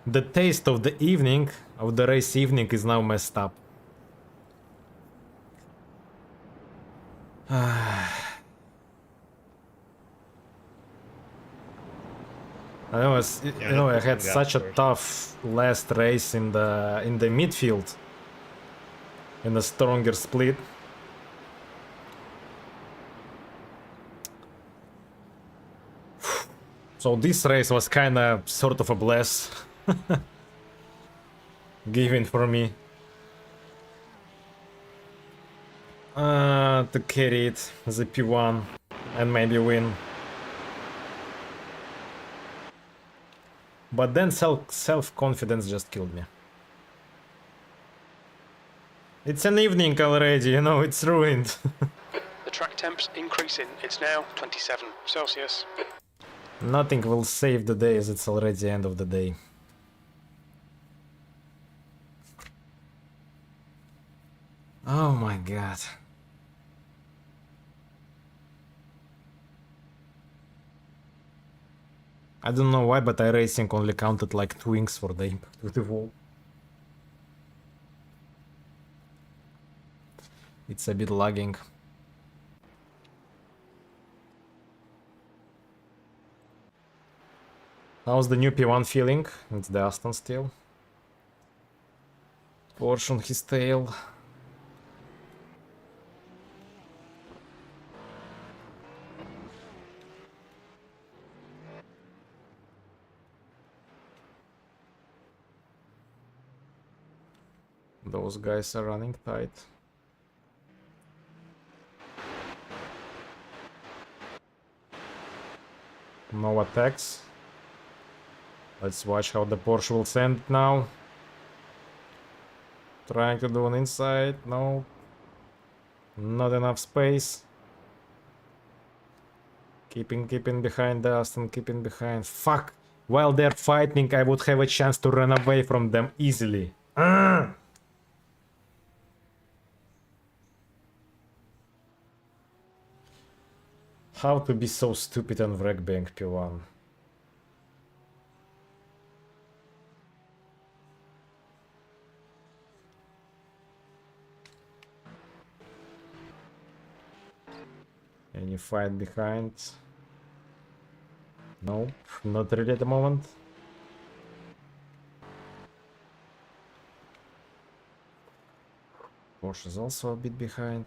the taste of the evening, of the race evening, is now messed up. I know, I had such a tough last race in the midfield, in a stronger split. So this race was kinda sort of a bless given for me to carry it as a P1 and maybe win. But then self-confidence just killed me. It's an evening already, you know, it's ruined. The track temp's increasing. It's now 27 Celsius. Nothing will save the day as it's already end of the day. Oh my god. I don't know why, but iRacing only counted like 2 inks for the impact with the wall. It's a bit lagging. How's the new P1 feeling? It's the Aston still. Porsche on his tail. Those guys are running tight. No attacks. Let's watch how the Porsche will send it now. Trying to do an inside. No. Not enough space. Keeping behind the Aston, keeping behind. Fuck! While they're fighting, I would have a chance to run away from them easily. How to be so stupid on wreck bank P1? Any fight behind? Nope, not really at the moment. Porsche is also a bit behind.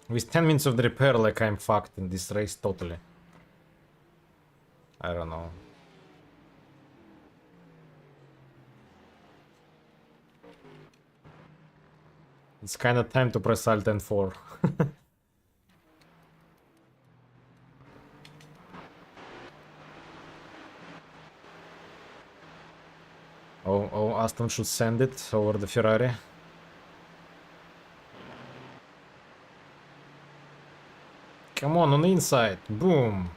With 10 minutes of the repair, like I'm fucked in this race totally. I don't know. It's kind of time to press Alt and 4. Oh, Aston should send it over the Ferrari. Come on the inside. Boom.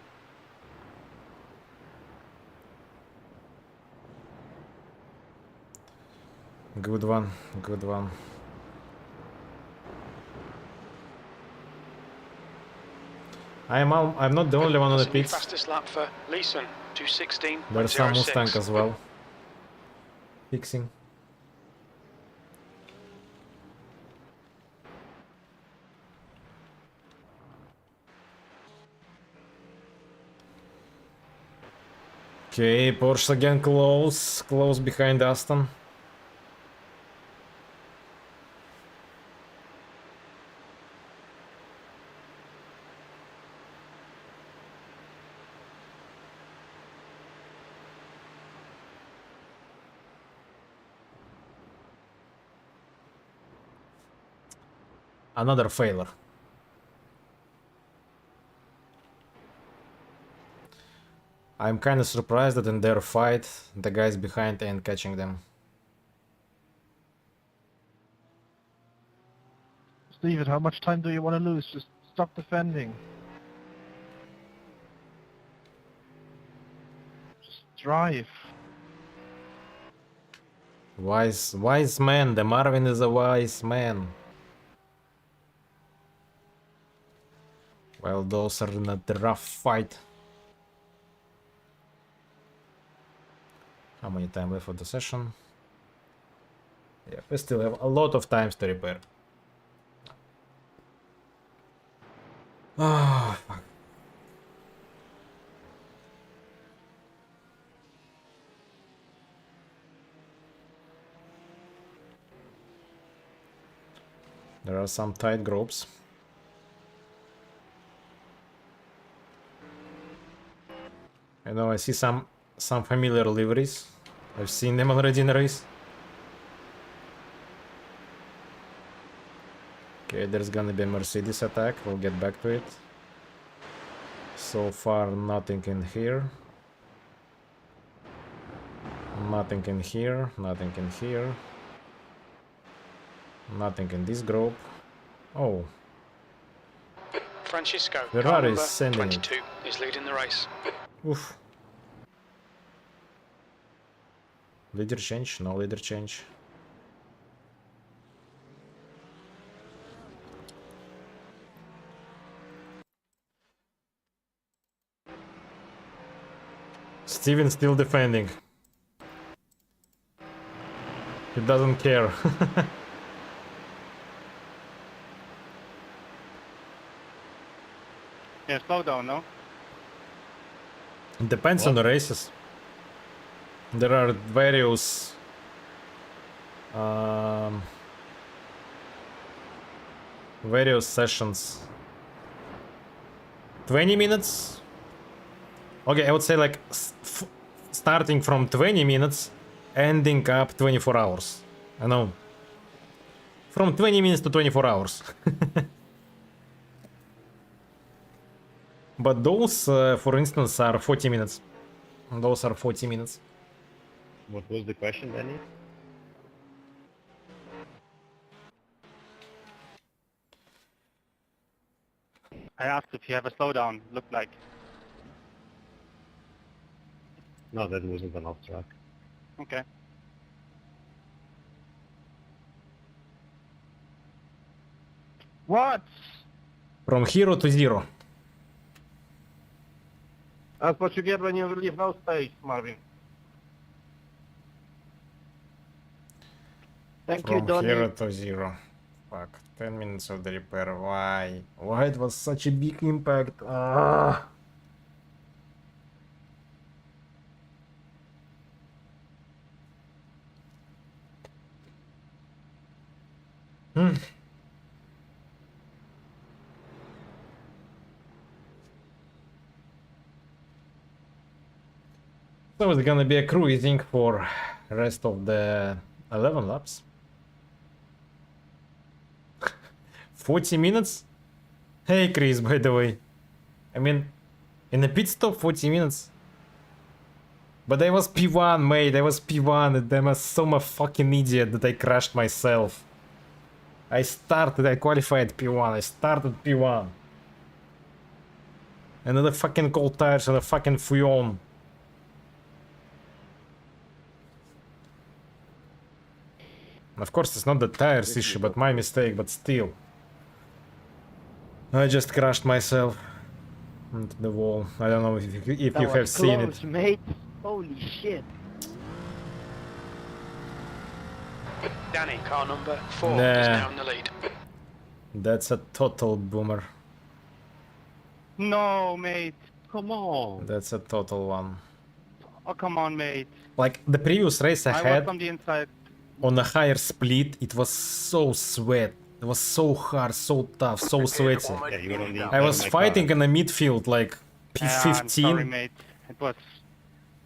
Good one, good one. I'm not the only one on the pits. Fastest lap for Leeson, 2:16.06. There's some Mustang as well. fixing. Okay, Porsche again close behind Aston. Another failure. I'm kinda surprised that in their fight, the guys behind ain't catching them. Steven, how much time do you want to lose? Just stop defending. Just drive. Wise man, the Marvin is a wise man. Well, those are in a rough fight. How many time left for the session? Yeah, we still have a lot of times to repair. Ah, fuck. There are some tight groups. I know I see some familiar liveries. I've seen them already in the race. Okay, there's gonna be a Mercedes attack. We'll get back to it. So far, nothing in here. Nothing in here. Nothing in here. Nothing in this group. Oh. Francisco, car Ferrari number is sending it. 22, is leading the race. Oof. Leader change? No leader change. Steven still defending. He doesn't care. Yeah, slow down, no? It depends on the races. There are various various sessions. 20 minutes? Okay, I would say like starting from 20 minutes, ending up 24 hours. I know. From 20 minutes to 24 hours. But those, for instance, are 40 minutes. Those are 40 minutes. What was the question, Danny? I asked if you have a slowdown, look like. No, that wasn't an off track. Okay. What? From hero to zero. That's what you get when you leave no space, Marvin. Thank you, From Donny. hero to zero. Fuck. 10 minutes of the repair. Why? Why it was such a big impact? Ah. So it's gonna be a cruising for rest of the 11 laps. 40 minutes? Hey Chris, by the way. I mean, in a pit stop 40 minutes. But I was P1, mate, I was P1 and I'm so a fucking idiot that I crashed myself. I qualified P1, I started P1. And then the fucking cold tires and the fucking fuel. Of course, it's not the tires issue, but my mistake, but still. I just crashed myself into the wall. I don't know if you have seen it. Mate. Holy shit. Danny, car number 4, is Nah. now in the lead. That's a total boomer. No, mate. Come on. That's a total one. Oh, come on, mate. Like the previous race I I was had on the inside. on a higher split, it was so sweat. It was so hard, so tough, so sweaty. Almost Yeah, you were on the finished I up. was my fighting car. in the midfield like I'm sorry, P15, mate. It was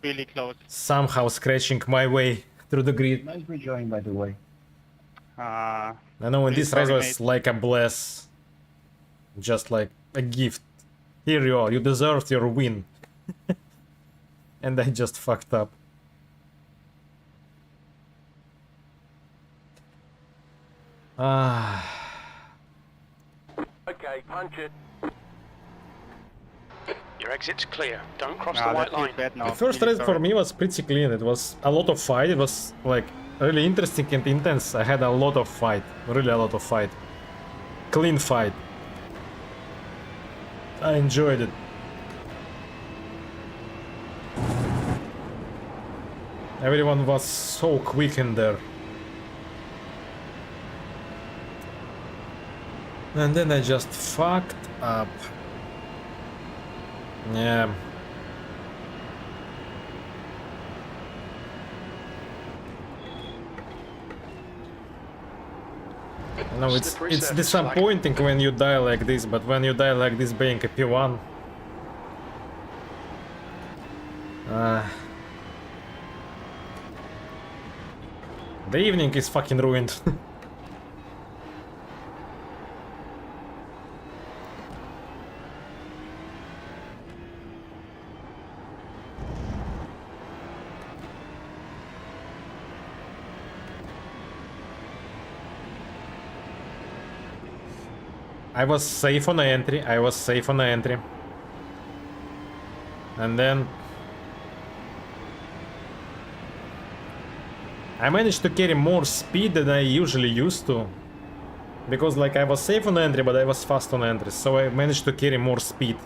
really close. somehow scratching my way through the grid. Nice rejoin, by the way. I know in Really this race sorry, was mate. like a bless. Just like a gift. Here you are, you deserved your win. And I just fucked up. Ah. Okay, punch it. Your exit's clear. Don't cross Nah, the white that feels line. bad now. The first Really race for sorry. me was pretty clean. It was a lot of fight. It was like really interesting and intense. I had a lot of fight. Really a lot of fight. Clean fight. I enjoyed it. Everyone was so quick in there. And then I just fucked up. Yeah. I know Slippery it's surface flag. disappointing when you die like this, but when you die like this being a P1, the evening is fucking ruined. I was safe on the entry. I was safe on the entry. And then I managed to carry more speed than I usually used to. Because like I was safe on the entry, but I was fast on the entry. So I managed to carry more speed.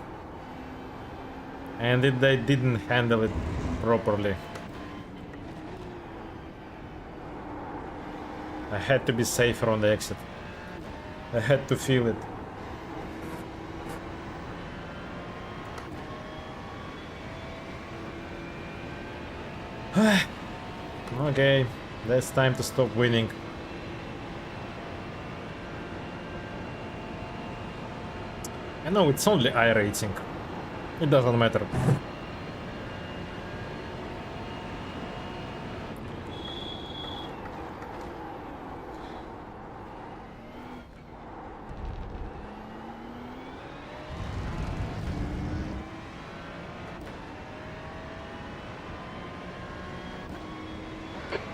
And I didn't handle it properly. I had to be safer on the exit. I had to feel it. Okay, that's time to stop winning. I know it's only iRacing. It doesn't matter.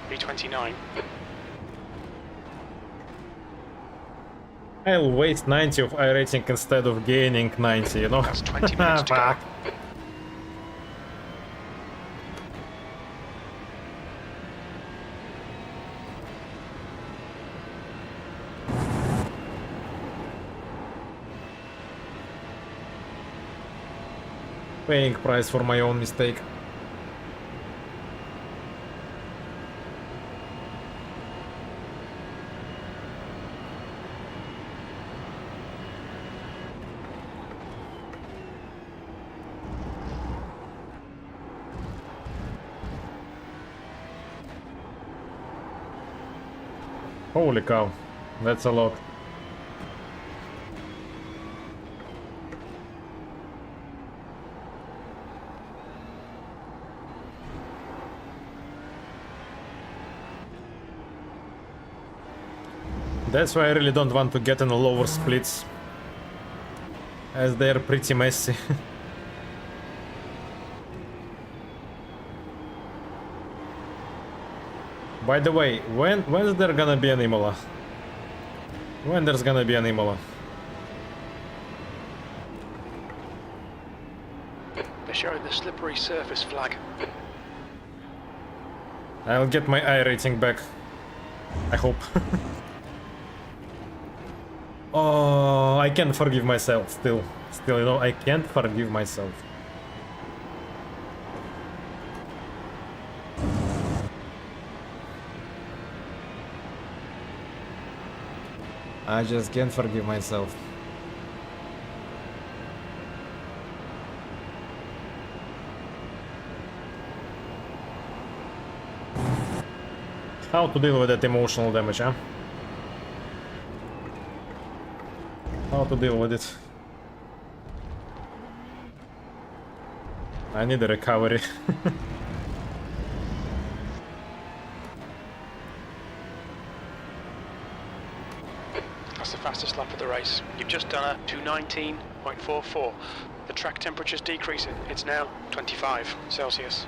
B29. I'll waste 90 of iRacing instead of gaining 90, you know? That's 20 minutes to go. Fuck. Paying price for my own mistake. Holy cow, that's a lot. That's why I really don't want to get in the lower splits, as they're pretty messy. By the way, when's there gonna be an Imola? When there's gonna be an Imola? They're showing the slippery surface flag. I'll get my iRating back. I hope. Oh, I can't forgive myself still. Still, you know, I can't forgive myself. I just can't forgive myself. How to deal with that emotional damage, huh? How to deal with it? I need a recovery. That's the fastest lap of the race. You've just done a 219.44. The track temperature's decreasing. It's now 25 Celsius.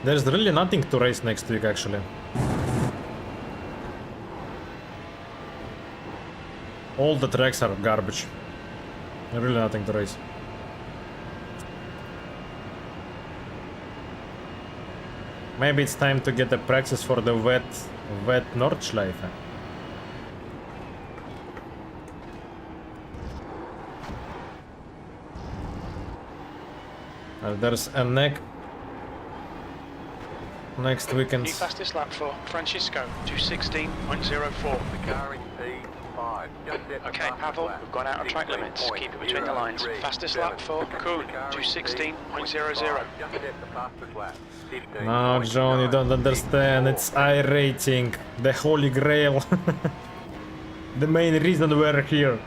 There's really nothing to race next week, actually. All the tracks are garbage. Really nothing to race. Maybe it's time to get a practice for the wet Nordschleife. There's a next weekend. New fastest lap for Francisco, 216.04. The car in P5. Just set the Okay, fastest Pavel, lap. we've gone out of track limits. Keep it between the lines. Fastest lap for Kuhn, 216.00. Just set the fastest lap. No, John, you don't understand. It's iRacing, the holy grail. The main reason we're here.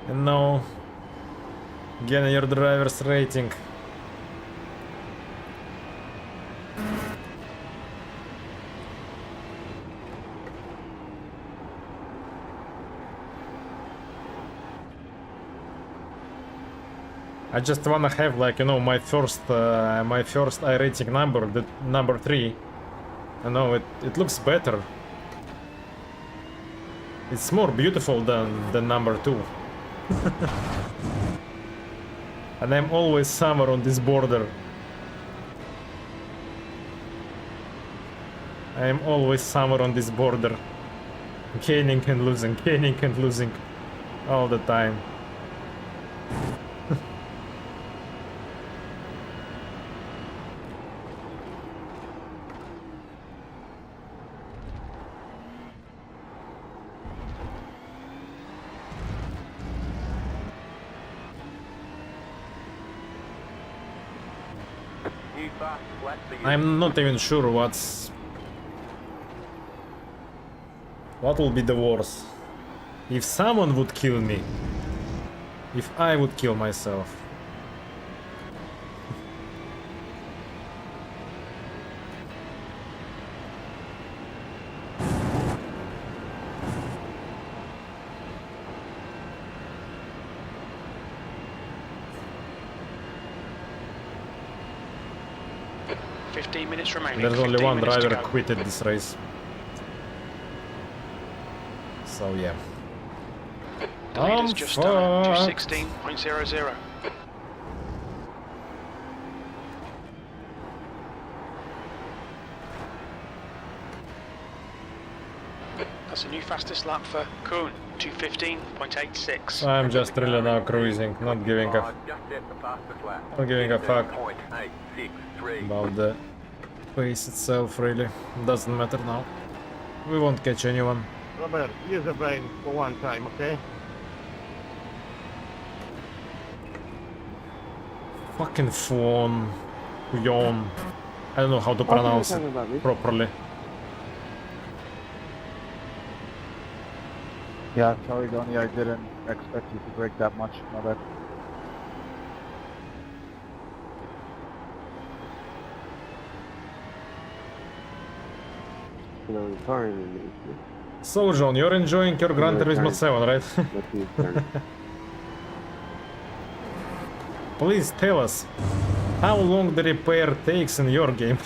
And now, getting your driver's rating. I just wanna have, like, you know, my first iRacing number, the number 3. I know it looks better. It's more beautiful than the number 2. And I'm always somewhere on this border. I am always somewhere on this border. Gaining and losing all the time. New fastest lap for you. I'm not even sure what will be the worst. If someone would kill me. If I would kill myself. Minutes remaining. There's only 15 one minutes to driver go. quitted this race. So yeah. The leader's just done a 216.00. That's a new fastest lap for Kuhn, 215.86. I'm just really now cruising, not giving a Just set the fastest lap. not giving a fuck 15.863. about the pace itself, really. Doesn't matter now. We won't catch anyone. Robert, use the brain for one time, okay? Fucking phone. Yon. I don't know how to pronounce it properly. Yeah, sorry, Donnie, I didn't expect you to break that much. My bad. So, John, you're enjoying your Gran Turismo 7, right? Please tell us, how long the repair takes in your game?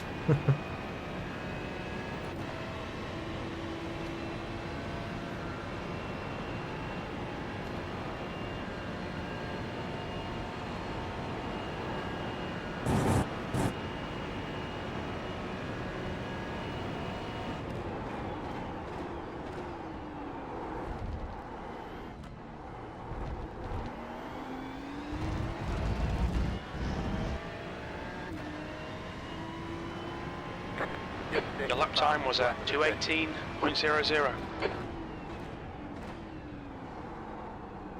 Your lap time was a 2:18.00.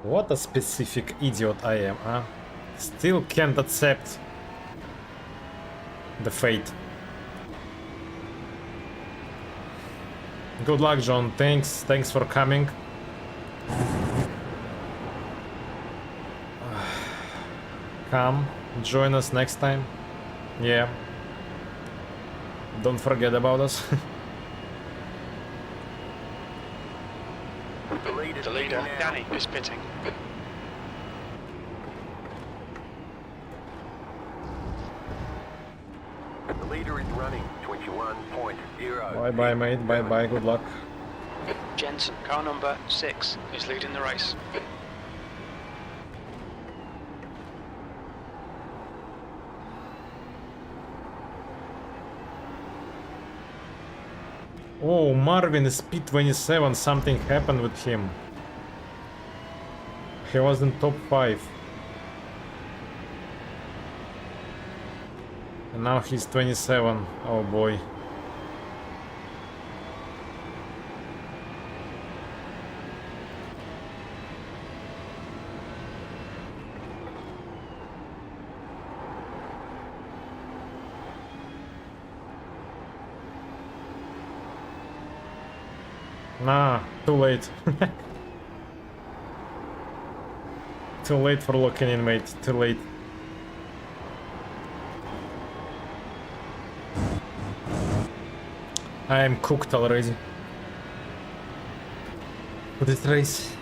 What a specific idiot I am, huh? Still can't accept the fate. Good luck, John. Thanks for coming. Come, join us next time. Yeah. Don't forget about us. The leader, Danny, is pitting. The leader is running 21.0. Bye bye, mate. Bye bye. Good luck. Jensen, car number 6, is leading the race. Oh, Marvin is P27. Something happened with him. He was in top 5. And now he's 27. Oh boy. Nah, too late. Too late for locking in, mate. Too late. I am cooked already for this race.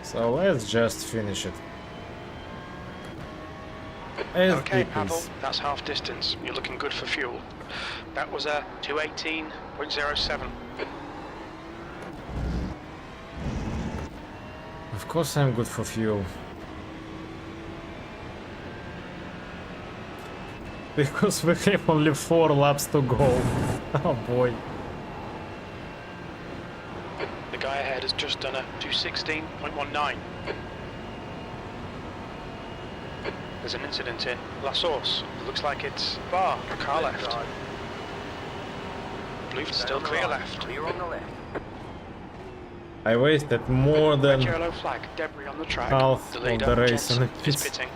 So let's just finish it. As Okay, it Pavel, is. that's half distance. You're looking good for fuel. That was a 2:18.07. Of course I'm good for fuel. Because we have only 4 laps to go. Oh boy. The guy ahead has just done a 2:16.19. There's an incident in La Source. Looks like it's bar, car left. Blue still clear left. Clear on the left. I wasted more Red than yellow flag, debris on the track. half The of leader, the race Jensen, and is it's pitting.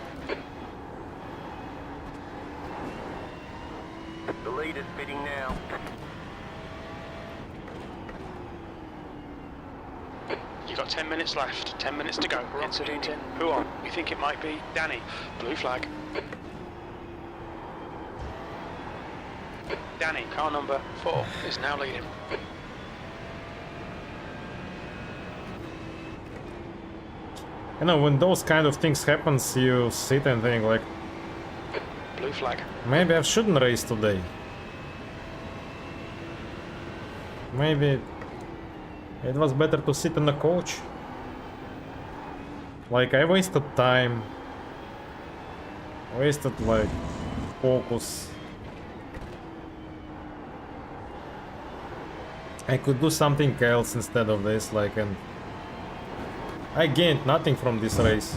The leader's bidding now. You've got 10 minutes left, 10 minutes to go. Incident in who on? We think it might be Danny. Blue flag. Danny, car number 4, is now leading. You know, when those kind of things happens, you sit and think like, Blue flag. maybe I shouldn't race today. Maybe it was better to sit on the coach. Like, I wasted time. Wasted, like, focus. I could do something else instead of this, like, and I gained nothing from this race.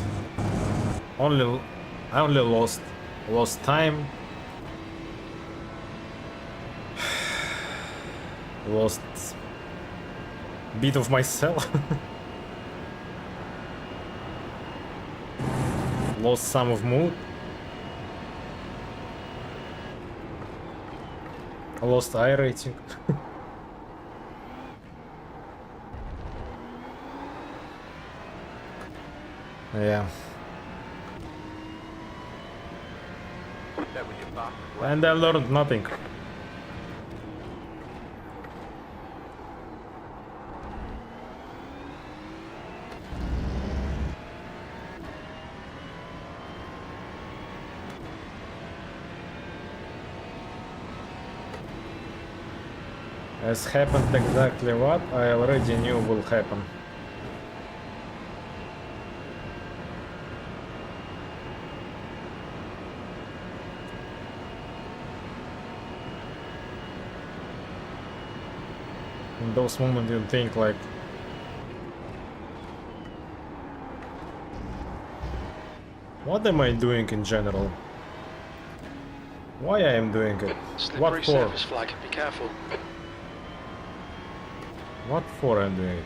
I only lost time. Lost bit of myself. Lost some of mood. Lost iRacing. Yeah. That was your fastest lap. And I learned nothing. Has happened exactly what I already knew will happen. those moments you think like, what am I doing in general? Why I am doing it? Slippery What for? surface flag, be careful. What for I'm doing it?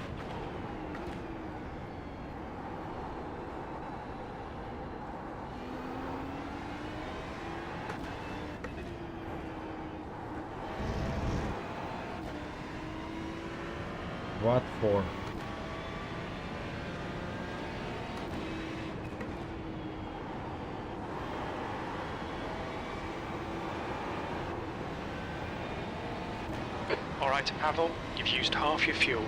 What for? Alright, Havel, you've used half your fuel.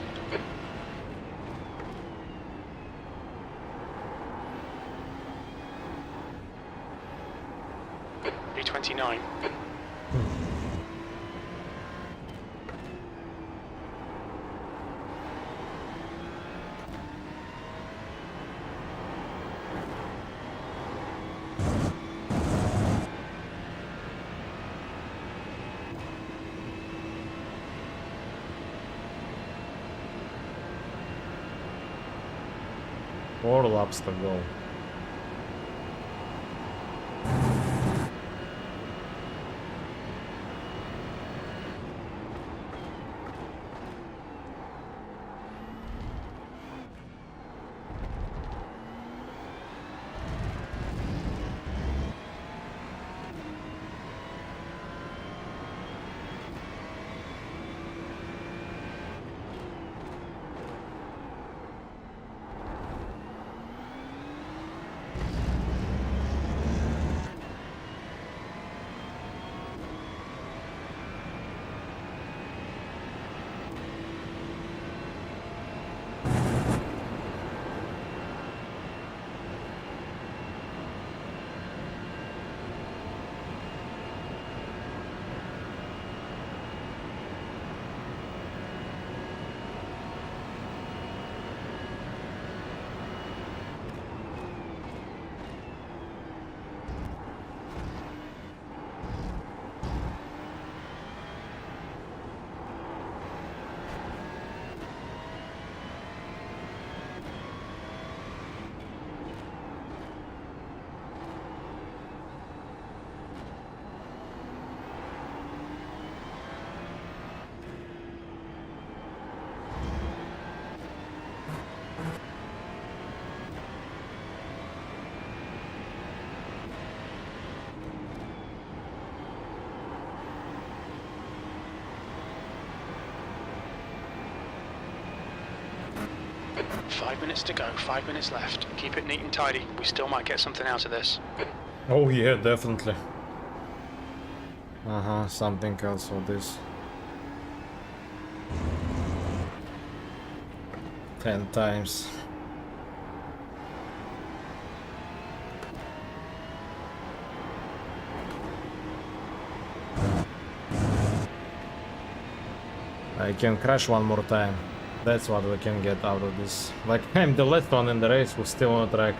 B29. Four laps to go. Five minutes to go, 5 minutes left. Keep it neat and tidy. We still might get something out of this. Oh yeah, definitely. Something else for this. 10 times. I can crash one more time. That's what we can get out of this. Like, I'm the last one in the race who's still on track.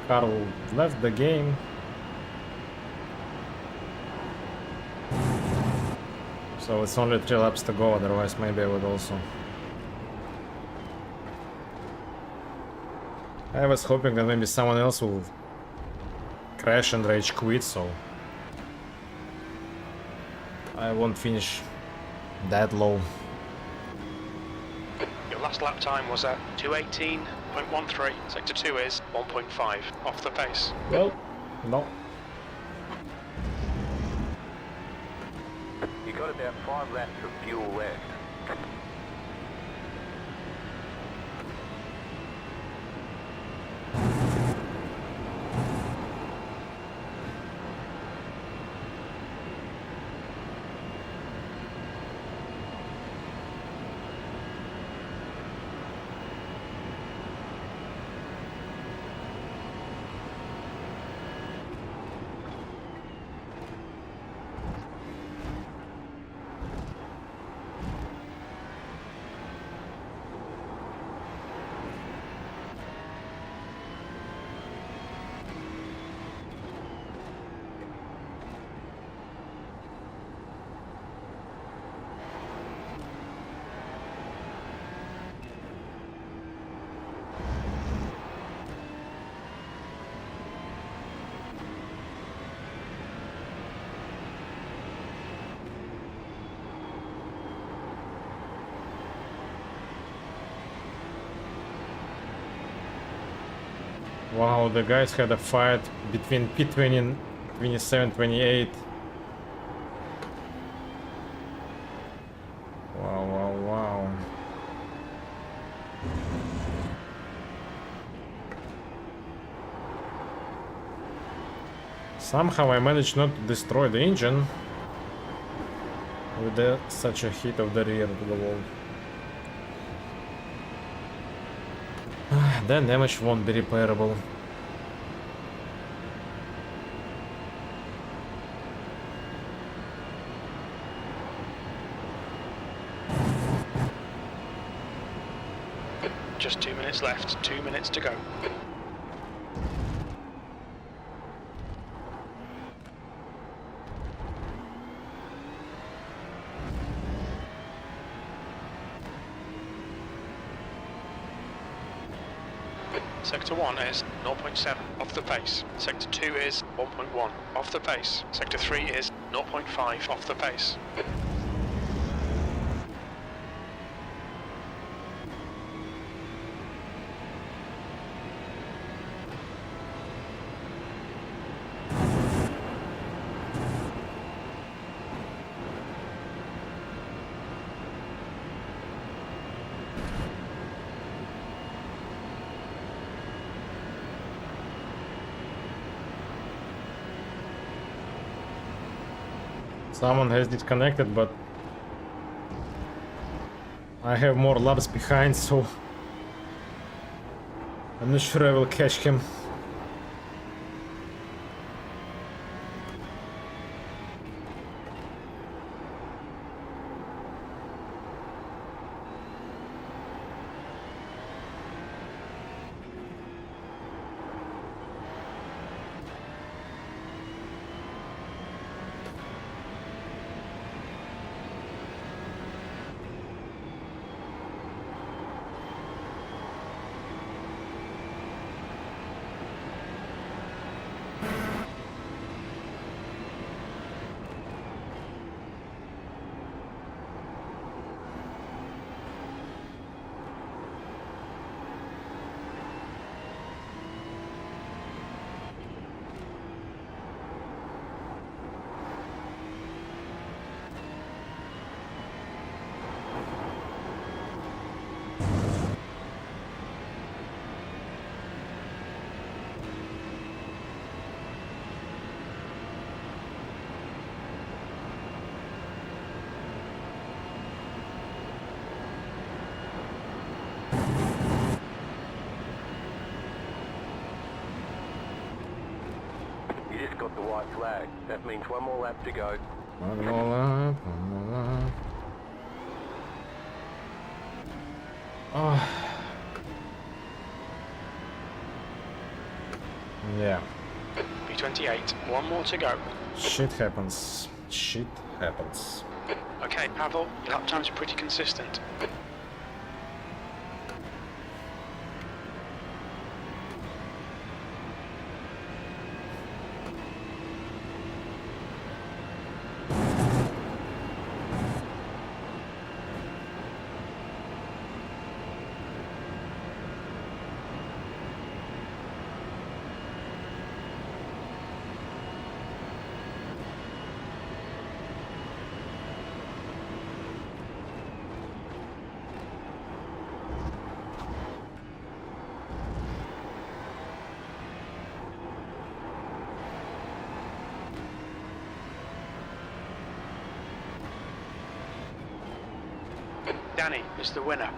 Carl left the game. So it's only 3 laps to go, otherwise maybe I would also. I was hoping that maybe someone else will crash and rage quit, so I won't finish that low. Your last lap time was at 2:18.13. Sector 2 is 1.5 off the pace. Well, no. You got about 5 laps of fuel left. Wow, the guys had a fight between P20 and 27, 28. Wow, wow, wow. Somehow I managed not to destroy the engine with such a hit of the rear to the wall. Then damage won't be repairable. Just 2 minutes left, 2 minutes to go. Sector 1 is 0.7 off the pace. Sector 2 is 1.1 off the pace. Sector 3 is 0.5 off the pace. Someone has disconnected, but I have more laps behind, so I'm not sure I will catch him. You just got the white flag. That means one more lap to go. One more lap, one more lap. Oh. Yeah. B28, one more to go. Shit happens. Shit happens. Okay, Pavel, your lap times are pretty consistent. Danny is the winner.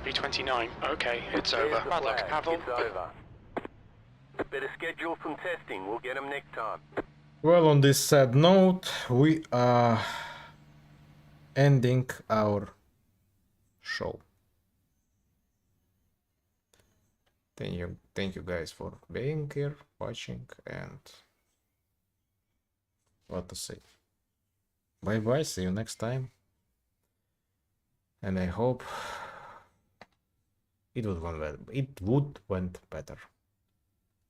B29. Okay, it's There's over. the Bad luck, flag. Pavel. It's over. Better schedule some testing. We'll get them next time. Well, on this sad note, we are ending our show. Thank you guys for being here, watching, and what to say. Bye bye, see you next time. And I hope it would went better.